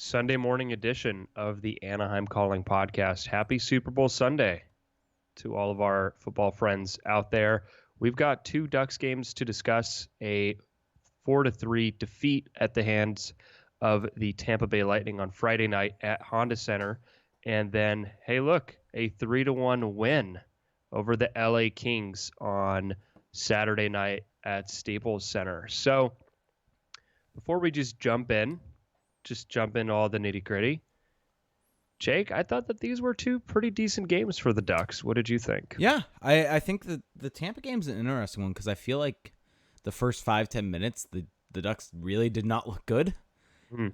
Sunday morning edition of the Anaheim Calling Podcast. Happy Super Bowl Sunday to all of our football friends out there. We've got two Ducks games to discuss, a 4-3 defeat at the hands of the Tampa Bay Lightning on Friday night at Honda Center, and then, hey, look, a 3-1 win over the LA Kings on Saturday night at Staples Center. So before we just jump into all the nitty gritty, Jake, I thought that these were two pretty decent games for the Ducks. What did you think? Yeah, I think the Tampa game's an interesting one because I feel like the first 5-10 minutes, the Ducks really did not look good.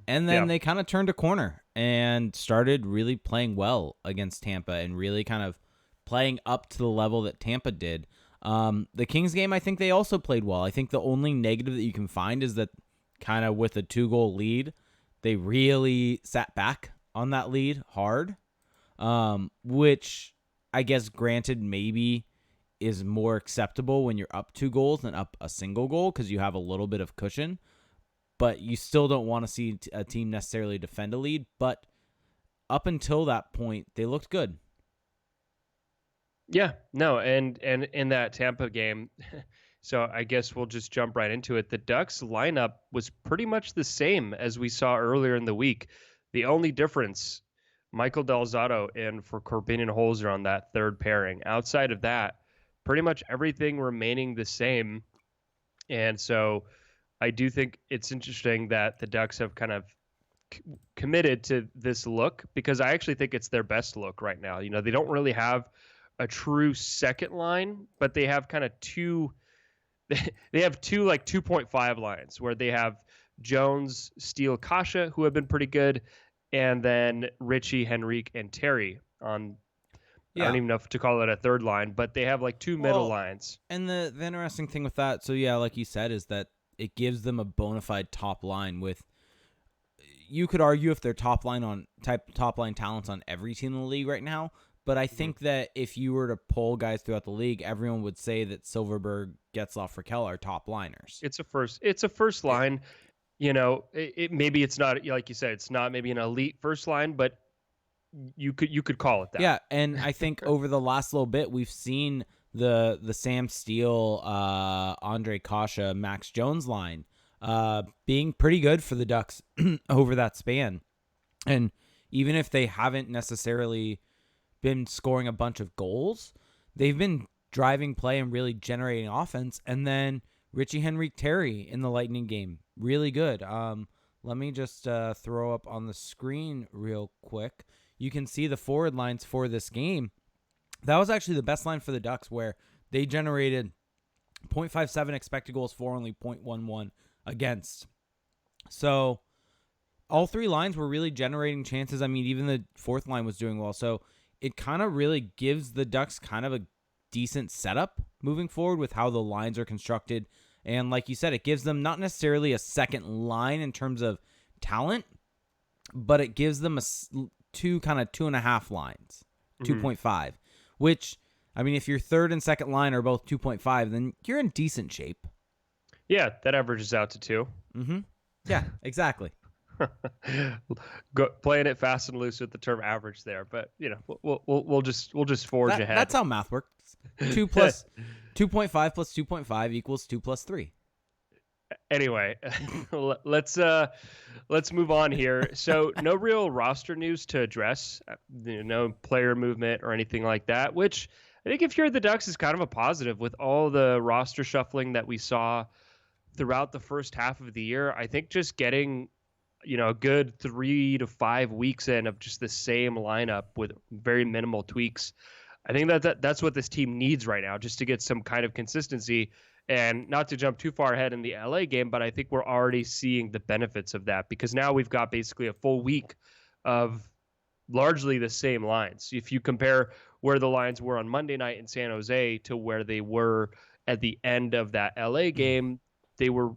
And then they kind of turned a corner and started really playing well against Tampa and really kind of playing up to the level that Tampa did. The Kings game, I think they also played well. I think the only negative that you can find is that kind of with a 2-goal lead, they really sat back on that lead hard, which I guess granted maybe is more acceptable when you're up 2 goals than up a single goal because you have a little bit of cushion. But you still don't want to see a team necessarily defend a lead. But up until that point, they looked good. Yeah, no, and in that Tampa game, so I guess we'll just jump right into it. The Ducks lineup was pretty much the same as we saw earlier in the week. The only difference, Michael Del Zotto and for Corbin and Holzer on that third pairing. Outside of that, pretty much everything remaining the same. And so I do think it's interesting that the Ducks have kind of committed to this look because I actually think it's their best look right now. You know, they don't really have a true second line, but they have kind of two like 2.5 lines where they have Jones, Steele, Kase, who have been pretty good, and then Richie, Henrique, and Terry on. I don't even know if to call it a third line, but they have like two middle lines. And the interesting thing with that, so yeah, like you said, is that it gives them a bona fide top line with. You could argue if they're top line talents on every team in the league right now, but I think that if you were to poll guys throughout the league, everyone would say that Silverberg, Getzlaf, Rakell are top liners. It's a first line. You know, maybe it's not like you said, it's not maybe an elite first line, but you could call it that. Yeah, and I think over the last little bit, we've seen the Sam Steele, Ondrej Kase, Max Jones line being pretty good for the Ducks over that span. And even if they haven't necessarily been scoring a bunch of goals, they've been driving play and really generating offense. And then Richie, Henrique, Terry in the Lightning game, really good. Let me just throw up on the screen real quick. You can see the forward lines for this game. That was actually the best line for the Ducks, where they generated 0.57 expected goals for, only 0.11 against. So all three lines were really generating chances. I mean, even the fourth line was doing well. So it kind of really gives the Ducks kind of a decent setup moving forward with how the lines are constructed. And like you said, it gives them not necessarily a second line in terms of talent, but it gives them two and a half lines, 2.5, which, I mean, if your third and second line are both 2.5, then you're in decent shape. Yeah, that averages out to 2. Yeah, exactly. Playing it fast and loose with the term average there, but you know, we'll just forge ahead. That's how math works. 2 plus 2.5 plus 2.5 equals 2 plus 3. Anyway, let's move on here. So no real roster news to address, no player movement or anything like that, which I think if you're the Ducks is kind of a positive with all the roster shuffling that we saw throughout the first half of the year. I think just getting, you know, a good 3 to 5 weeks in of just the same lineup with very minimal tweaks. I think that's what this team needs right now, just to get some kind of consistency. And not to jump too far ahead in the LA game, but I think we're already seeing the benefits of that because now we've got basically a full week of largely the same lines. If you compare where the lines were on Monday night in San Jose to where they were at the end of that LA game, they were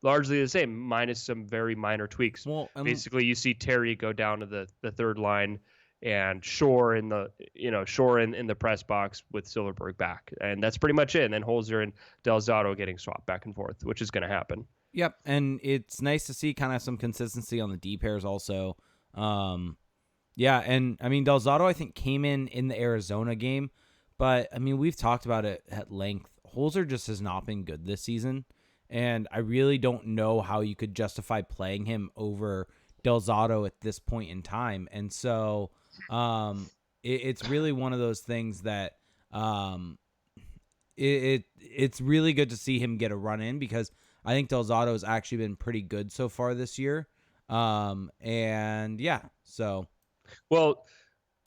largely the same, minus some very minor tweaks. Well, basically, you see Terry go down to the third line and Shore in the press box with Silverberg back. And that's pretty much it. And then Holzer and Del Zotto getting swapped back and forth, which is going to happen. Yep, and it's nice to see kind of some consistency on the D pairs also. Yeah, and I mean Del Zotto I think came in the Arizona game, but I mean we've talked about it at length. Holzer just has not been good this season, and I really don't know how you could justify playing him over Del Zotto at this point in time. And so it's really one of those things that um, it's really good to see him get a run in because I think Del Zotto has actually been pretty good so far this year. And yeah, so. Well,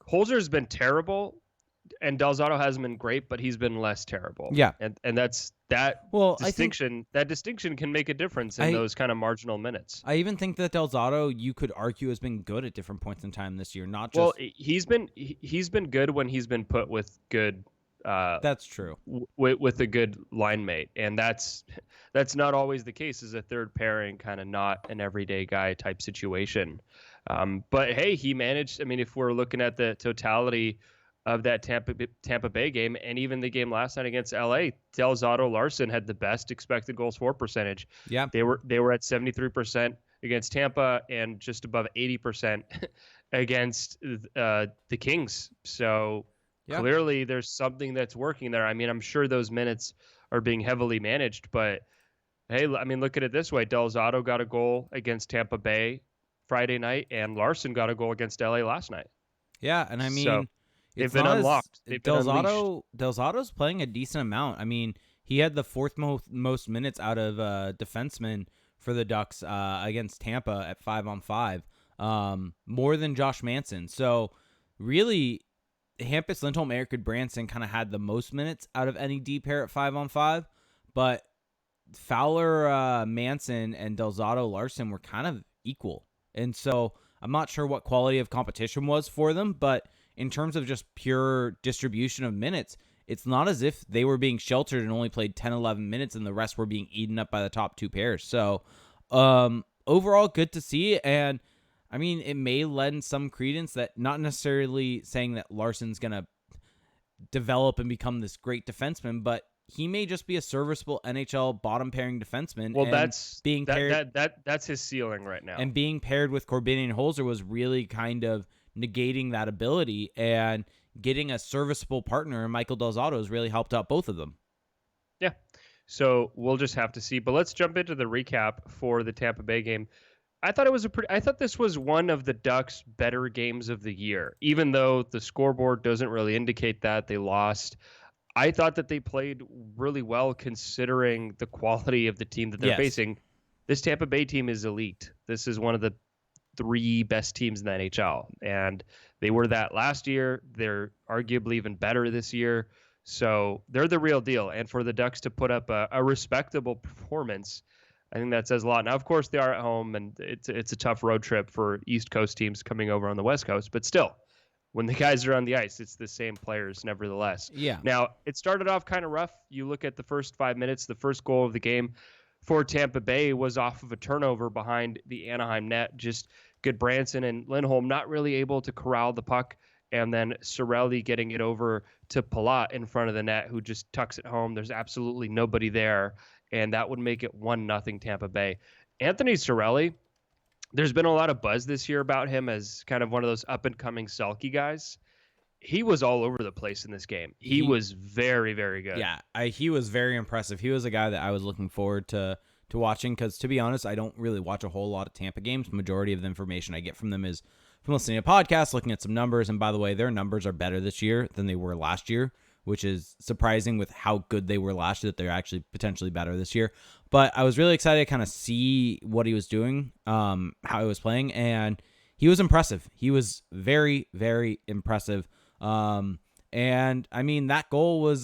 Holzer's been terrible, and Del Zotto hasn't been great, but he's been less terrible. Yeah. And that's that Well, distinction. That distinction can make a difference in those kind of marginal minutes. I even think that Del Zotto, you could argue, has been good at different points in time this year. Not just well, he's been good when he's been put with good. That's true. With a good line mate, and that's not always the case as a third pairing, kind of not an everyday guy type situation. But hey, he managed. I mean, if we're looking at the totality of that Tampa Bay game and even the game last night against LA, Del Zotto Larson had the best expected goals for percentage. Yeah, they were at 73% against Tampa and just above 80% against the Kings. So clearly there's something that's working there. I mean, I'm sure those minutes are being heavily managed, but hey, I mean, look at it this way: Del Zotto got a goal against Tampa Bay Friday night, and Larson got a goal against LA last night. Yeah, and I mean, they've been unlocked. Del Zotto's playing a decent amount. I mean, he had the fourth most minutes out of defensemen for the Ducks against Tampa at 5-on-5, more than Josh Manson. So really, Hampus Lindholm, Erik Goodbranson kind of had the most minutes out of any D pair at 5-on-5, but Fowler, Manson, and Del Zotto Larson were kind of equal. And so I'm not sure what quality of competition was for them, but in terms of just pure distribution of minutes, it's not as if they were being sheltered and only played 10, 11 minutes and the rest were being eaten up by the top two pairs. So overall, good to see. And I mean, it may lend some credence that not necessarily saying that Larson's going to develop and become this great defenseman, but he may just be a serviceable NHL bottom pairing defenseman. Well, that's his ceiling right now. And being paired with Corbinian and Holzer was really kind of negating that ability, and getting a serviceable partner in Michael Del Zotto has really helped out both of them. Yeah. So we'll just have to see. But let's jump into the recap for the Tampa Bay game. I thought this was one of the Ducks' better games of the year, even though the scoreboard doesn't really indicate that they lost. I thought that they played really well considering the quality of the team that they're facing. This Tampa Bay team is elite. This is one of the 3 best teams in the NHL, and they were that last year. They're arguably even better this year. So they're the real deal. And for the Ducks to put up a respectable performance, I think that says a lot. Now, of course, they are at home, and it's a tough road trip for East Coast teams coming over on the West Coast, but still, when the guys are on the ice, it's the same players nevertheless. Yeah. Now, it started off kind of rough. You look at the first 5 minutes, the first goal of the game for Tampa Bay was off of a turnover behind the Anaheim net. Just Goodbranson and Lindholm not really able to corral the puck, and then Cirelli getting it over to Palat in front of the net, who just tucks it home. There's absolutely nobody there, and that would make it 1-0 Tampa Bay. Anthony Cirelli, there's been a lot of buzz this year about him as kind of one of those up-and-coming Selke guys. He was all over the place in this game. He was very, very good. Yeah, he was very impressive. He was a guy that I was looking forward to watching because, to be honest, I don't really watch a whole lot of Tampa games. Majority of the information I get from them is from listening to podcasts, looking at some numbers. And by the way, their numbers are better this year than they were last year, which is surprising with how good they were last year, that they're actually potentially better this year. But I was really excited to kind of see what he was doing, how he was playing, and he was impressive. He was very, very impressive. And I mean, that goal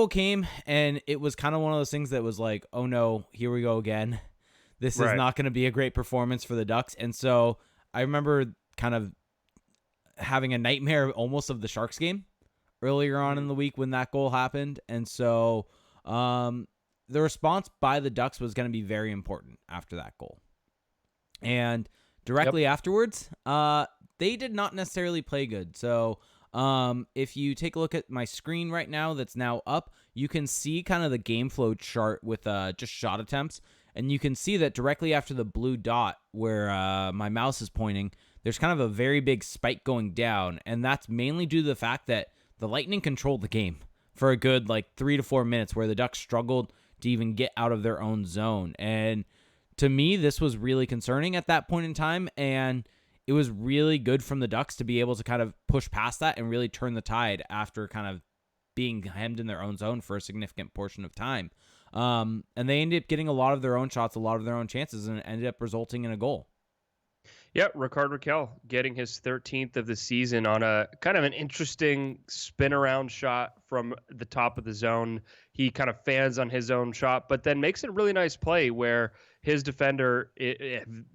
came, and it was kind of one of those things that was like, oh no, here we go again. This is not going to be a great performance for the Ducks. And so I remember kind of having a nightmare almost of the Sharks game earlier on in the week when that goal happened. And so the response by the Ducks was going to be very important after that goal. And directly afterwards, they did not necessarily play good. So if you take a look at my screen right now that's now up, you can see kind of the game flow chart with just shot attempts. And you can see that directly after the blue dot where my mouse is pointing, there's kind of a very big spike going down. And that's mainly due to the fact that the Lightning controlled the game for a good 3 to 4 minutes, where the Ducks struggled to even get out of their own zone. And to me, this was really concerning at that point in time. And it was really good from the Ducks to be able to kind of push past that and really turn the tide after kind of being hemmed in their own zone for a significant portion of time. And they ended up getting a lot of their own shots, a lot of their own chances, and it ended up resulting in a goal. Yeah, Rakell getting his 13th of the season on a kind of an interesting spin around shot from the top of the zone. He kind of fans on his own shot, but then makes a really nice play where his defender,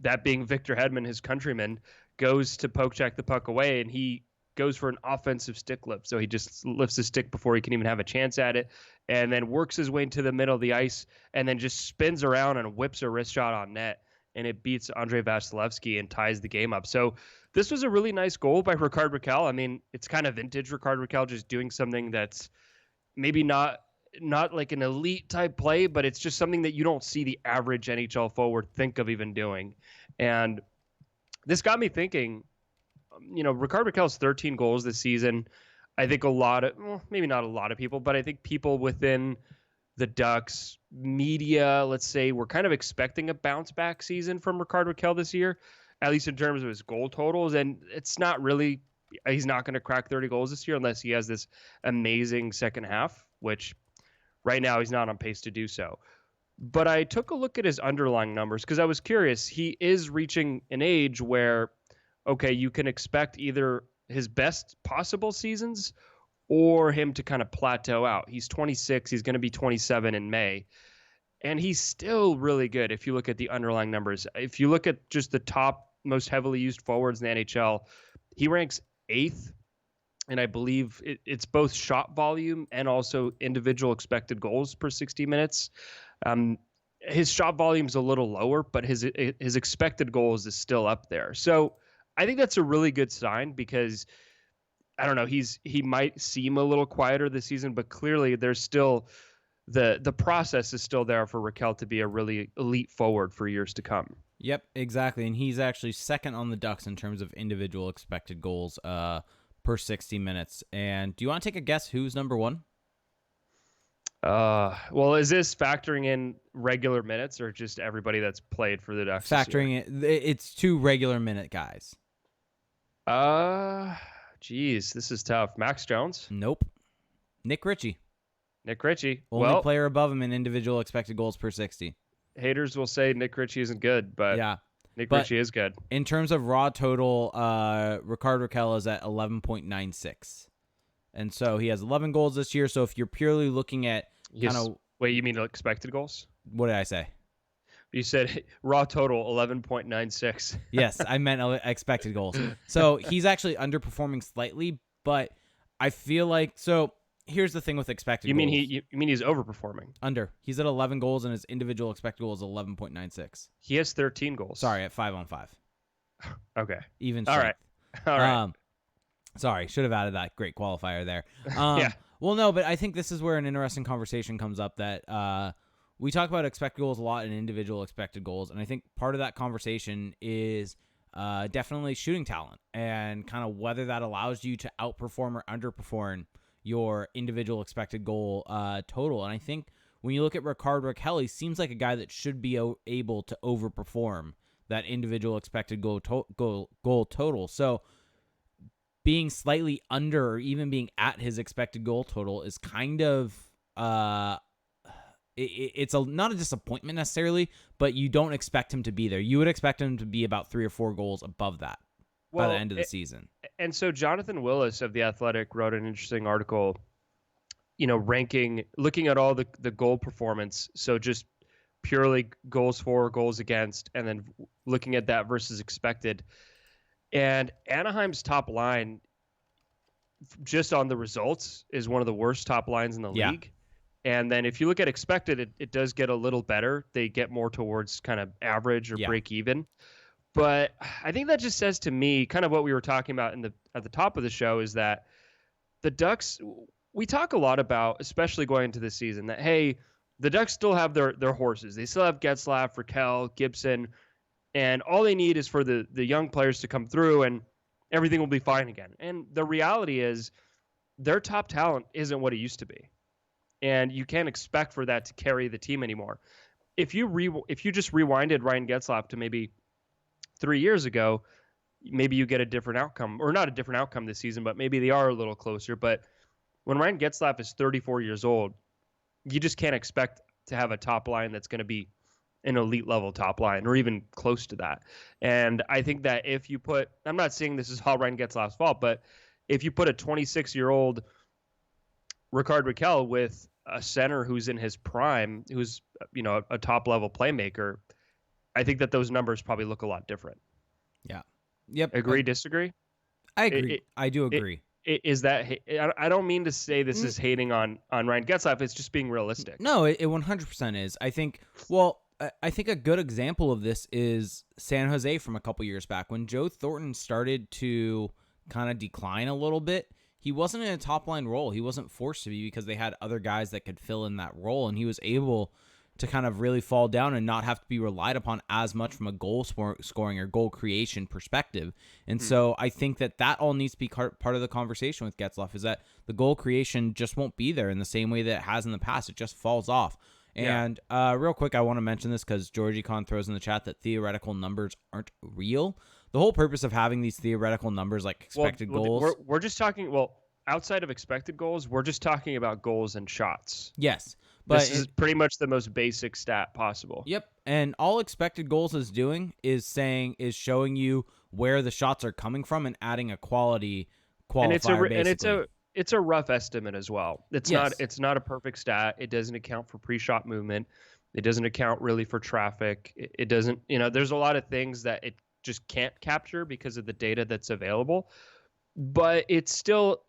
that being Victor Hedman, his countryman, goes to poke check the puck away, and he goes for an offensive stick lift. So he just lifts his stick before he can even have a chance at it, and then works his way into the middle of the ice, and then just spins around and whips a wrist shot on net. And it beats Ondrej Vasilevsky and ties the game up. So this was a really nice goal by Rakell. I mean, it's kind of vintage Rakell, just doing something that's maybe not like an elite type play, but it's just something that you don't see the average NHL forward think of even doing. And this got me thinking, Rakell's 13 goals this season. I think maybe not a lot of people, but I think people within the Ducks media, let's say, we're kind of expecting a bounce back season from Rakell this year, at least in terms of his goal totals. And it's not really, he's not going to crack 30 goals this year unless he has this amazing second half, which right now he's not on pace to do so. But I took a look at his underlying numbers because I was curious. He is reaching an age where, okay, you can expect either his best possible seasons or him to kind of plateau out. He's 26. He's going to be 27 in May. And he's still really good if you look at the underlying numbers. If you look at just the top most heavily used forwards in the NHL, he ranks 8th. And I believe it's both shot volume and also individual expected goals per 60 minutes. His shot volume's a little lower, but his expected goals is still up there. So I think that's a really good sign because I don't know, he might seem a little quieter this season, but clearly there's still the process is still there for Rakell to be a really elite forward for years to come. Yep, exactly. And he's actually second on the Ducks in terms of individual expected goals per 60 minutes. And do you want to take a guess who's number one? Well, is this factoring in regular minutes or just everybody that's played for the Ducks? Factoring it's 2 regular minute guys. Geez, this is tough. Max Jones? Nope. Nick Ritchie. Only player above him in individual expected goals per 60. Haters will say Nick Ritchie isn't good, but yeah, Ritchie is good. In terms of raw total, Rakell is at 11.96. And so he has 11 goals this year. So if you're purely looking at Wait, you mean expected goals? What did I say? You said raw total 11.96. Yes, I meant expected goals. So he's actually underperforming slightly, but I feel like here's the thing with expected goals. You mean he's overperforming? Under. He's at 11 goals and his individual expected goal is 11.96. He has 13 goals. Sorry, at 5-on-5. Okay. Even strength. All right. Sorry, should have added that great qualifier there. Yeah. Well, no, but I think this is where an interesting conversation comes up that we talk about expected goals a lot and individual expected goals, and I think part of that conversation is definitely shooting talent and kind of whether that allows you to outperform or underperform your individual expected goal total. And I think when you look at Rakell, he seems like a guy that should be able to overperform that individual expected goal total. So being slightly under or even being at his expected goal total is kind of it's not a disappointment necessarily, but you don't expect him to be there. You would expect him to be about 3 or 4 goals above that by the end of the season. And so Jonathan Willis of The Athletic wrote an interesting article, looking at all the goal performance. So just purely goals for, goals against, and then looking at that versus expected. And Anaheim's top line, just on the results, is one of the worst top lines in the league. And then if you look at expected, it does get a little better. They get more towards kind of average or break even. But I think that just says to me kind of what we were talking about at the top of the show is that the Ducks, we talk a lot about, especially going into this season, that, hey, the Ducks still have their horses. They still have Getzlaf, Rakell, Gibson, and all they need is for the young players to come through, and everything will be fine again. And the reality is, their top talent isn't what it used to be, and you can't expect for that to carry the team anymore. If you just rewinded Ryan Getzlaf to maybe 3 years ago, maybe you get a different outcome, or not a different outcome this season, but maybe they are a little closer. But when Ryan Getzlaf is 34 years old, you just can't expect to have a top line that's going to be an elite level top line or even close to that. And I think that if you put, I'm not saying this is all Ryan Getzlaf's fault, but if you put a 26-year-old Rickard Rakell with a center who's in his prime, who's, a top level playmaker, I think that those numbers probably look a lot different. Yeah. Yep. Agree, disagree? I agree. I do agree. Is that, I don't mean to say this is hating on Ryan Getzlaf. It's just being realistic. No, it 100% is. I think a good example of this is San Jose from a couple years back when Joe Thornton started to kind of decline a little bit. He wasn't in a top line role. He wasn't forced to be because they had other guys that could fill in that role, and he was able to kind of really fall down and not have to be relied upon as much from a goal scoring or goal creation perspective. And so I think that all needs to be part of the conversation with Getzlaf, is that the goal creation just won't be there in the same way that it has in the past. It just falls off. And real quick, I want to mention this because Georgie Con throws in the chat that theoretical numbers aren't real. The whole purpose of having these theoretical numbers like expected goals. We're just talking, outside of expected goals, we're just talking about goals and shots. Yes. But this is pretty much the most basic stat possible. Yep. And all expected goals is doing is showing you where the shots are coming from and adding a qualifier, basically. And it's a rough estimate as well. It's not a perfect stat. It doesn't account for pre-shot movement. It doesn't account really for traffic. It doesn't, there's a lot of things that it just can't capture because of the data that's available. But it's still,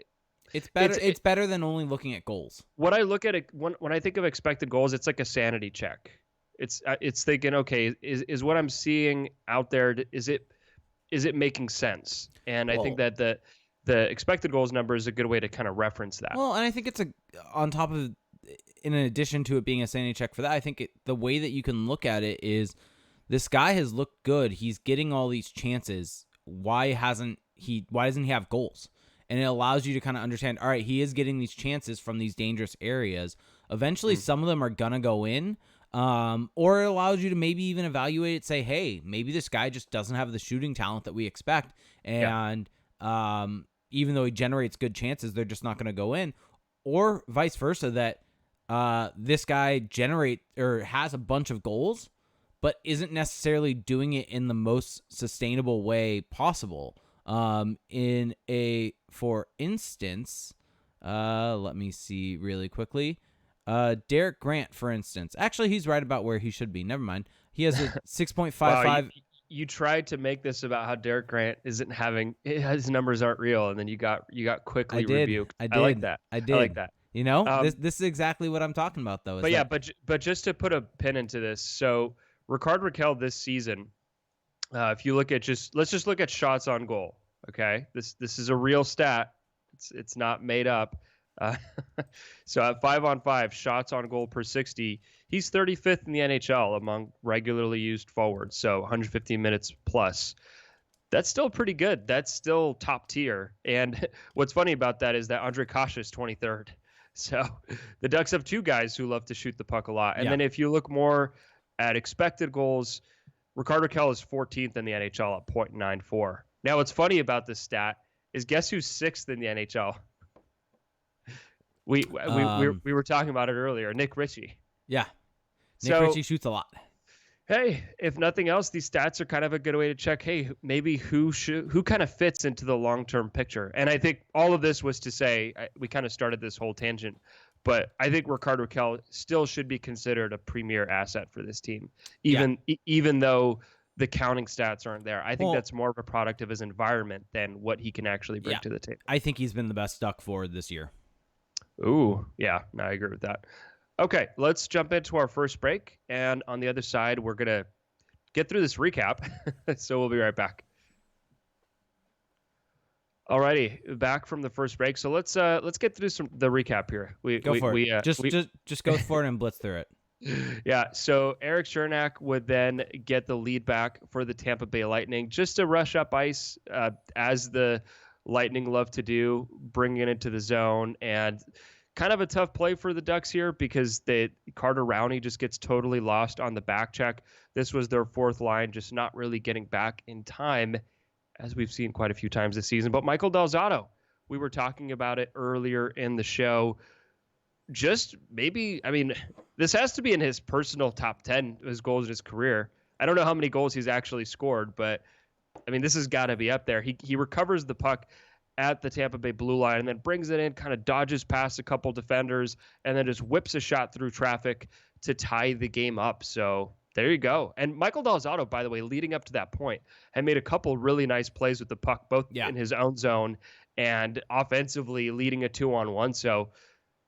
it's better. It's better than only looking at goals. What I look at it when I think of expected goals, it's like a sanity check. It's thinking, okay, is what I'm seeing out there, is it making sense? And I think that the expected goals number is a good way to kind of reference that. Well, and I think it's on top of, in addition to it being a sanity check for that, I think the way that you can look at it is this guy has looked good. He's getting all these chances. Why doesn't he have goals? And it allows you to kind of understand, all right, he is getting these chances from these dangerous areas. Eventually, some of them are going to go in. Or it allows you to maybe even evaluate it, say, hey, maybe this guy just doesn't have the shooting talent that we expect. And even though he generates good chances, they're just not going to go in. Or vice versa, that this guy has a bunch of goals, but isn't necessarily doing it in the most sustainable way possible. For instance, let me see really quickly. Derek Grant, for instance. Actually, he's right about where he should be. Never mind. He has a 6.55. Wow, you tried to make this about how Derek Grant isn't having his numbers aren't real, and then you got quickly rebuked. I like that. I like that. This is exactly what I'm talking about, though. But just to put a pin into this, so Rickard Rakell this season, if you look at let's just look at shots on goal. Okay, this is a real stat. It's not made up. So at 5-on-5 shots on goal per 60, he's 35th in the NHL among regularly used forwards. So 115 minutes plus. That's still pretty good. That's still top tier. And what's funny about that is that Ondrej Kase is 23rd. So the Ducks have two guys who love to shoot the puck a lot. And then if you look more at expected goals, Rickard Rakell is 14th in the NHL at .94. Now, what's funny about this stat is guess who's 6th in the NHL? We were talking about it earlier. Nick Ritchie. Yeah, Ritchie shoots a lot. Hey, if nothing else, these stats are kind of a good way to check. Hey, maybe who kind of fits into the long-term picture. And I think all of this was to say we kind of started this whole tangent, but I think Rickard Rakell still should be considered a premier asset for this team, even though the counting stats aren't there. I think that's more of a product of his environment than what he can actually bring to the table. I think he's been the best Duck forward this year. Ooh, yeah, no, I agree with that. Okay, let's jump into our first break. And on the other side, we're going to get through this recap. So we'll be right back. Alrighty, back from the first break. So let's get through the recap here. Go for it. We Just go for it and blitz through it. Yeah, so Eric Chernak would then get the lead back for the Tampa Bay Lightning just to rush up ice, as the Lightning love to do, bringing it into the zone. And kind of a tough play for the Ducks here because Carter Rowney just gets totally lost on the back check. This was their fourth line, just not really getting back in time, as we've seen quite a few times this season. But Michael Del Zotto, we were talking about it earlier in the show. Just maybe, I mean, this has to be in his personal top 10 his goals in his career. I don't know how many goals he's actually scored, but I mean, this has got to be up there. He recovers the puck at the Tampa Bay blue line and then brings it in, kind of dodges past a couple defenders, and then just whips a shot through traffic to tie the game up. So there you go. And Michael Del Zotto, by the way, leading up to that point, had made a couple really nice plays with the puck, both in his own zone and offensively leading a 2-on-1. So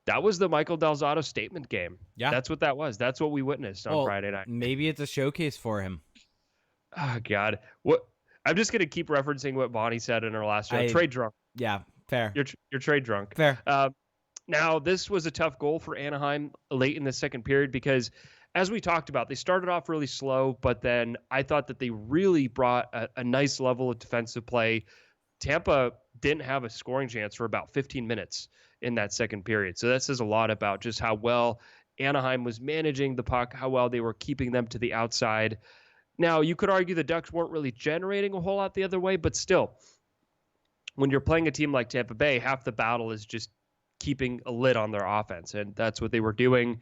that was the Michael Del Zotto statement game. Yeah. That's what that was. That's what we witnessed on Friday night. Maybe it's a showcase for him. Oh, God. What? I'm just going to keep referencing what Bonnie said in our last show. Trade drunk. Yeah, fair. You're trade drunk. Fair. Now, this was a tough goal for Anaheim late in the second period because, as we talked about, they started off really slow, but then I thought that they really brought a nice level of defensive play. Tampa didn't have a scoring chance for about 15 minutes in that second period. So that says a lot about just how well Anaheim was managing the puck, how well they were keeping them to the outside. Now, you could argue the Ducks weren't really generating a whole lot the other way, but still, when you're playing a team like Tampa Bay, half the battle is just keeping a lid on their offense, and that's what they were doing.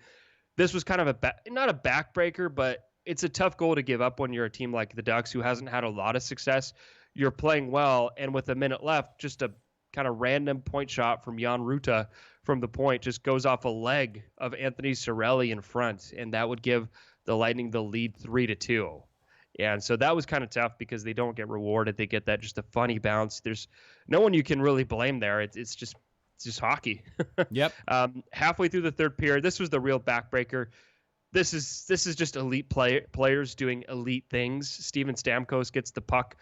This was kind of not a backbreaker, but it's a tough goal to give up when you're a team like the Ducks who hasn't had a lot of success. You're playing well, and with a minute left, just a kind of random point shot from Jan Ruta from the point just goes off a leg of Anthony Cirelli in front, and that would give the Lightning the lead 3-2. And so that was kind of tough because they don't get rewarded. They get that just a funny bounce. There's no one you can really blame there. It's just hockey. Yep. Halfway through the third period, this was the real backbreaker. This is just elite players doing elite things. Steven Stamkos gets the puck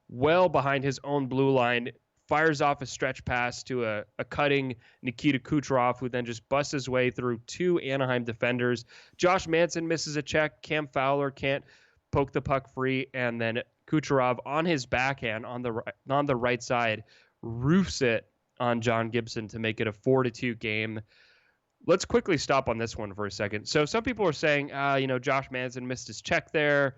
well behind his own blue line, fires off a stretch pass to a cutting Nikita Kouta, who then just busts his way through two Anaheim defenders. Josh Manson misses a check. Cam Fowler can't poke the puck free, and then Kucherov on his backhand on the right side roofs it on John Gibson to make it a 4-2 game. Let's quickly stop on this one for a second. So some people are saying, Josh Manson missed his check there.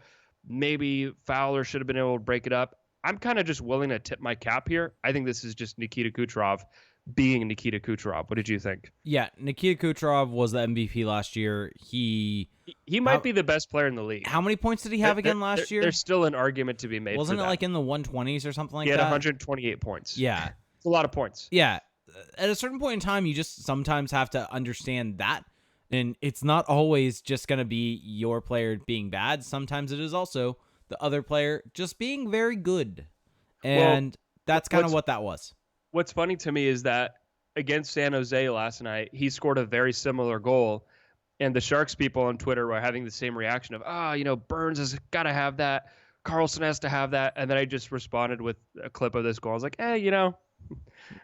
Maybe Fowler should have been able to break it up. I'm kind of just willing to tip my cap here. I think this is just Nikita Kucherov being Nikita Kucherov. What did you think? Yeah, Nikita Kucherov was the MVP last year. He might be the best player in the league. How many points did he have again last year? There's still an argument to be made. Wasn't for it that. like in the 120s or something like that? He had 128 points. Yeah. It's a lot of points. Yeah. At a certain point in time, you just sometimes have to understand that. And it's not always just going to be your player being bad. Sometimes it is also the other player just being very good. And that's kind of what that was. What's funny to me is that against San Jose last night, he scored a very similar goal. And the Sharks people on Twitter were having the same reaction of, Burns has got to have that. Carlson has to have that. And then I just responded with a clip of this goal. I was like,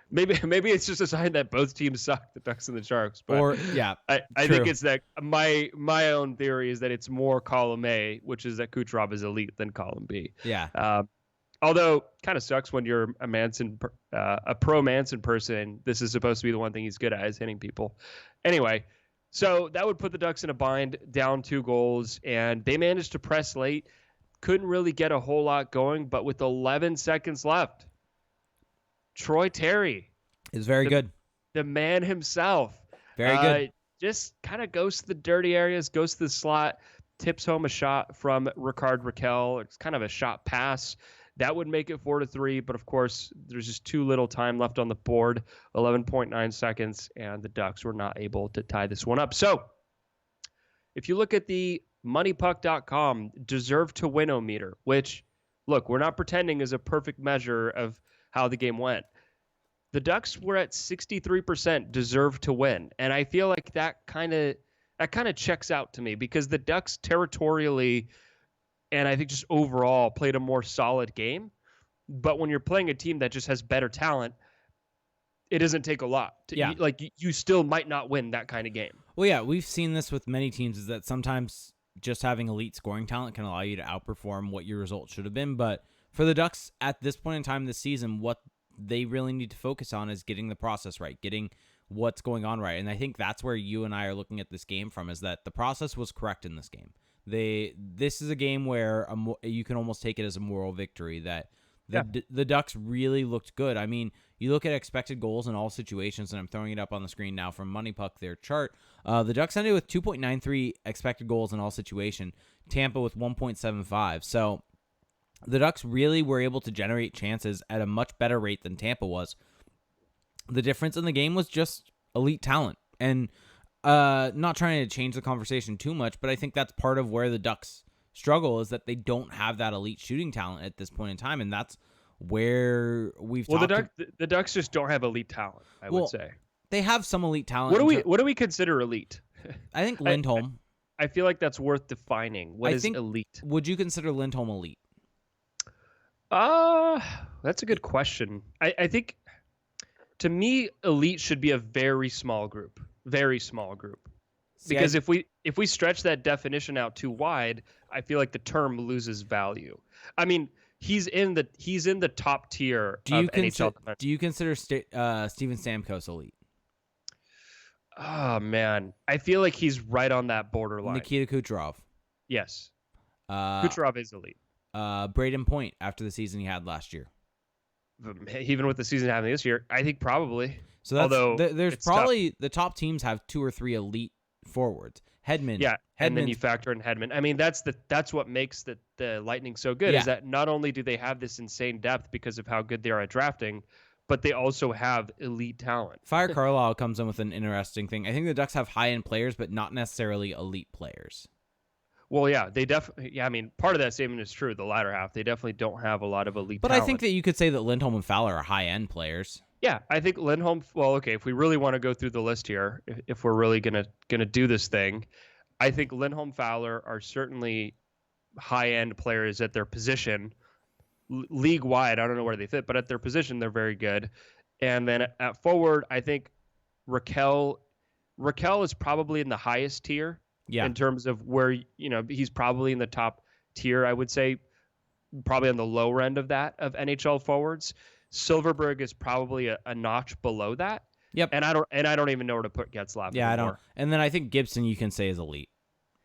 maybe it's just a sign that both teams suck, the Ducks and the Sharks. But I think it's that my own theory is that it's more column A, which is that Kucherov is elite, than column B. Yeah. Although kind of sucks when you're a pro Manson person. This is supposed to be the one thing he's good at, is hitting people. Anyway, so that would put the Ducks in a bind, down 2 goals, and they managed to press late. Couldn't really get a whole lot going, but with 11 seconds left, Troy Terry is very good. The man himself. Very good. Just kind of goes to the dirty areas, goes to the slot, tips home a shot from Rakell. It's kind of a shot pass. That would make it 4-3, but of course, there's just too little time left on the board, 11.9 seconds, and the Ducks were not able to tie this one up. So, if you look at the moneypuck.com deserve to win-o-meter, which, look, we're not pretending is a perfect measure of how the game went. The Ducks were at 63% deserve to win, and I feel like that kind of checks out to me because the Ducks territorially and I think just overall played a more solid game. But when you're playing a team that just has better talent, it doesn't take a lot. You still might not win that kind of game. Well, yeah, we've seen this with many teams, is that sometimes just having elite scoring talent can allow you to outperform what your result should have been. But for the Ducks at this point in time this season, what they really need to focus on is getting the process right, getting what's going on right. And I think that's where you and I are looking at this game from, is that the process was correct in this game. This is a game where you can almost take it as a moral victory, that the Ducks really looked good. I mean, you look at expected goals in all situations, and I'm throwing it up on the screen now from Money Puck, their chart. The Ducks ended with 2.93 expected goals in all situation. Tampa with 1.75. So the Ducks really were able to generate chances at a much better rate than Tampa was. The difference in the game was just elite talent. And not trying to change the conversation too much, but I think that's part of where the Ducks struggle, is that they don't have that elite shooting talent at this point in time, and that's where we've the Ducks just don't have elite talent, I would say. They have some elite talent. What do we consider elite? I think Lindholm. I feel like that's worth defining. What is elite? Would you consider Lindholm elite? That's a good question. I think, to me, elite should be a very small group. Very small group. Because if we stretch that definition out too wide, I feel like the term loses value. I mean, he's in the top tier of NHL. Do you consider Steven Stamkos elite? Oh man, I feel like he's right on that borderline. Nikita Kucherov. Yes. Kucherov is elite. Braden Point after the season he had last year. Even with the season having this year, I think probably. So there's probably tough. The top teams have 2 or 3 elite forwards. Hedman. Yeah, and then you factor in Hedman. I mean, that's what makes the Lightning so good, is that not only do they have this insane depth because of how good they are at drafting, but they also have elite talent. Fire Carlisle comes in with an interesting thing. I think the Ducks have high-end players, but not necessarily elite players. Well, yeah, they definitely. Yeah, I mean, part of that statement is true. The latter half, they definitely don't have a lot of elite. But talent. I think that you could say that Lindholm and Fowler are high-end players. Yeah, I think Lindholm. Well, okay, if we really want to go through the list here, if we're really gonna do this thing, I think Lindholm, Fowler are certainly high-end players at their position. League-wide, I don't know where they fit, but at their position, they're very good. And then at forward, I think Rakell is probably in the highest tier. Yeah. In terms of where, he's probably in the top tier, I would say, probably on the lower end of that of NHL forwards. Silverberg is probably a notch below that. Yep. And I don't even know where to put Getzlaf. Yeah, anymore. I don't. And then I think Gibson you can say is elite.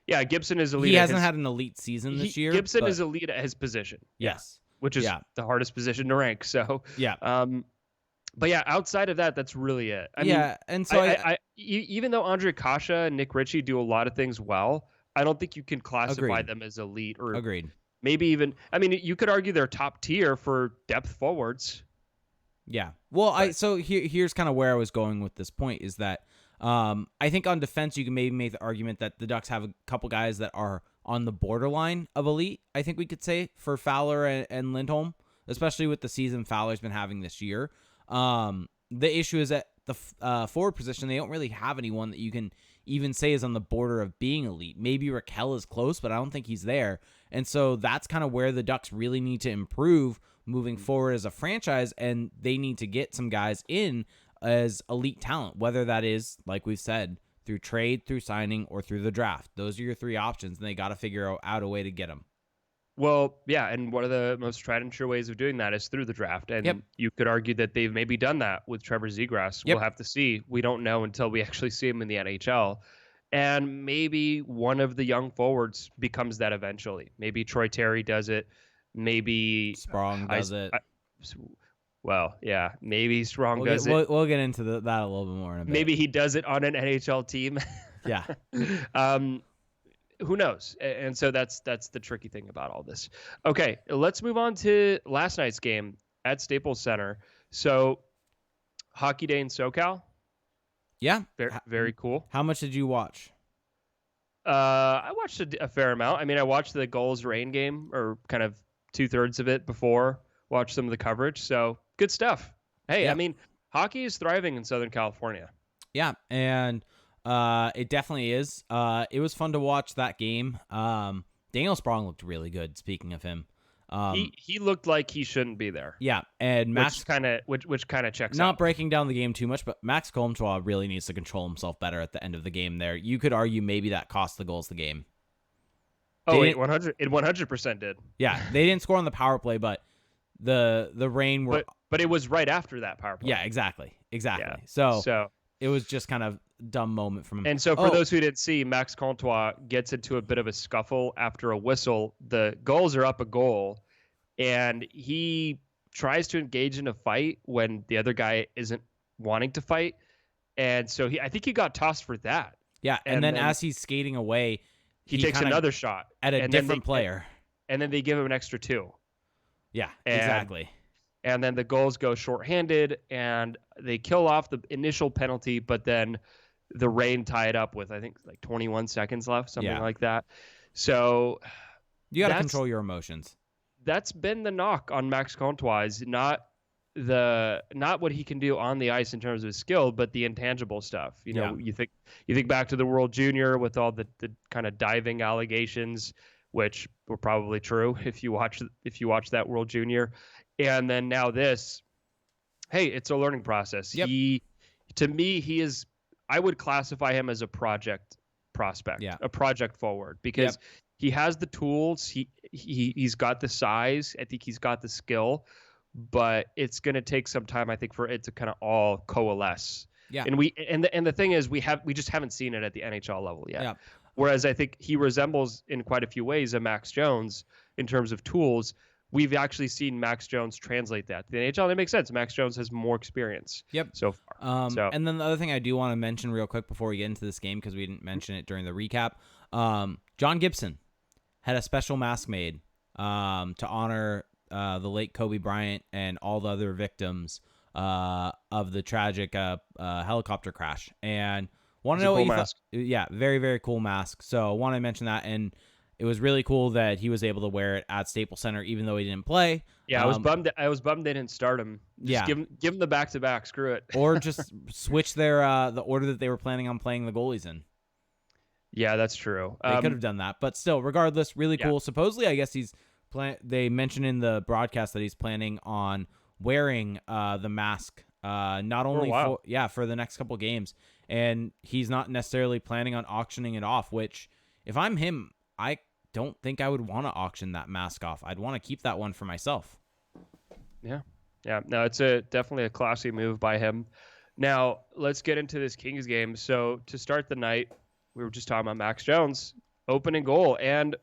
Yeah, Gibson is elite. He hasn't had an elite season this year. Gibson is elite at his position. Yes. Which is the hardest position to rank. So but yeah, outside of that, that's really it. I mean, and so even though Ondrej Kase and Nick Ritchie do a lot of things well, I don't think you can classify them as elite or maybe even. I mean, you could argue they're top tier for depth forwards. Yeah. Well, here's kind of where I was going with this point, is that I think on defense you can maybe make the argument that the Ducks have a couple guys that are on the borderline of elite. I think we could say for Fowler and Lindholm, especially with the season Fowler's been having this year. The issue is that the forward position, they don't really have anyone that you can even say is on the border of being elite. Maybe Rakell is close, but I don't think he's there. And so that's kind of where the Ducks really need to improve moving forward as a franchise, and they need to get some guys in as elite talent, whether that is, like we've said, through trade, through signing, or through the draft. Those are your 3 options, and they got to figure out a way to get them. Well, yeah, and one of the most tried and true ways of doing that is through the draft. And you could argue that they've maybe done that with Trevor Zegras. We'll have to see. We don't know until we actually see him in the NHL. And maybe one of the young forwards becomes that eventually. Maybe Troy Terry does it. Maybe Sprong does it. Well, yeah, maybe Sprong does it. We'll get into that a little bit more in a bit. Maybe he does it on an NHL team. Yeah. Who knows? And so that's the tricky thing about all this. Okay, let's move on to last night's game at Staples Center. So, Hockey Day in SoCal. Yeah. Very cool. How much did you watch? I watched a fair amount. I mean, I watched the Gulls Rain game, or kind of 2/3 of it before. Watched some of the coverage. So, good stuff. Hey, I mean, hockey is thriving in Southern California. Yeah, and it definitely is. It was fun to watch that game. Daniel Sprong looked really good, speaking of him. He looked like he shouldn't be there. Yeah, and Max which kind of checks not out. breaking down the game too much, but Max Comtois really needs to control himself better at the end of the game. There, you could argue maybe that cost the goals the game. Oh, it 100% did. Yeah, they didn't score on the power play, but the Reign were. But it was right after that power play. Yeah, exactly. Yeah. So it was just kind of dumb moment from him. And so for those who didn't see, Max Comtois gets into a bit of a scuffle after a whistle. The goals are up a goal, and he tries to engage in a fight when the other guy isn't wanting to fight. And so I think he got tossed for that. Yeah, and then as he's skating away, he takes another shot at a different player. And then they give him an extra 2. Yeah, exactly. And then the goals go shorthanded, and they kill off the initial penalty, but then the Reign tie it up with, I think, like 21 seconds left, something like that. So you got to control your emotions. That's been the knock on Max Comtois, is not what he can do on the ice in terms of his skill, but the intangible stuff. You think back to the World Junior with all the kind of diving allegations, which were probably true if you watch that World Junior, and then now this. Hey, it's a learning process. Yep. I would classify him as a project prospect, a project forward, because he has the tools. He's got the size. I think he's got the skill, but it's going to take some time, I think, for it to kind of all coalesce. Yeah. And the thing is, we just haven't seen it at the NHL level yet. Yeah. Whereas I think he resembles in quite a few ways a Max Jones in terms of tools. We've actually seen Max Jones translate that to the NHL. And it makes sense. Max Jones has more experience. So far. And then the other thing I do want to mention real quick before we get into this game, because we didn't mention it during the recap, John Gibson had a special mask made to honor the late Kobe Bryant and all the other victims of the tragic helicopter crash. And want to know what you thought? Yeah, very, very cool mask. So want to mention that. And it was really cool that he was able to wear it at Staples Center, even though he didn't play. Yeah, I was bummed they didn't start him. Just give him the back-to-back. Screw it. Or just switch their the order that they were planning on playing the goalies in. Yeah, that's true. They could have done that, but still, regardless, really cool. Supposedly, I guess they mentioned in the broadcast that he's planning on wearing the mask not only for the next couple games, and he's not necessarily planning on auctioning it off. Which, if I'm him, I don't think I would want to auction that mask off. I'd want to keep that one for myself. Yeah. No, it's definitely a classy move by him. Now let's get into this Kings game. So to start the night, we were just talking about Max Jones, opening goal. And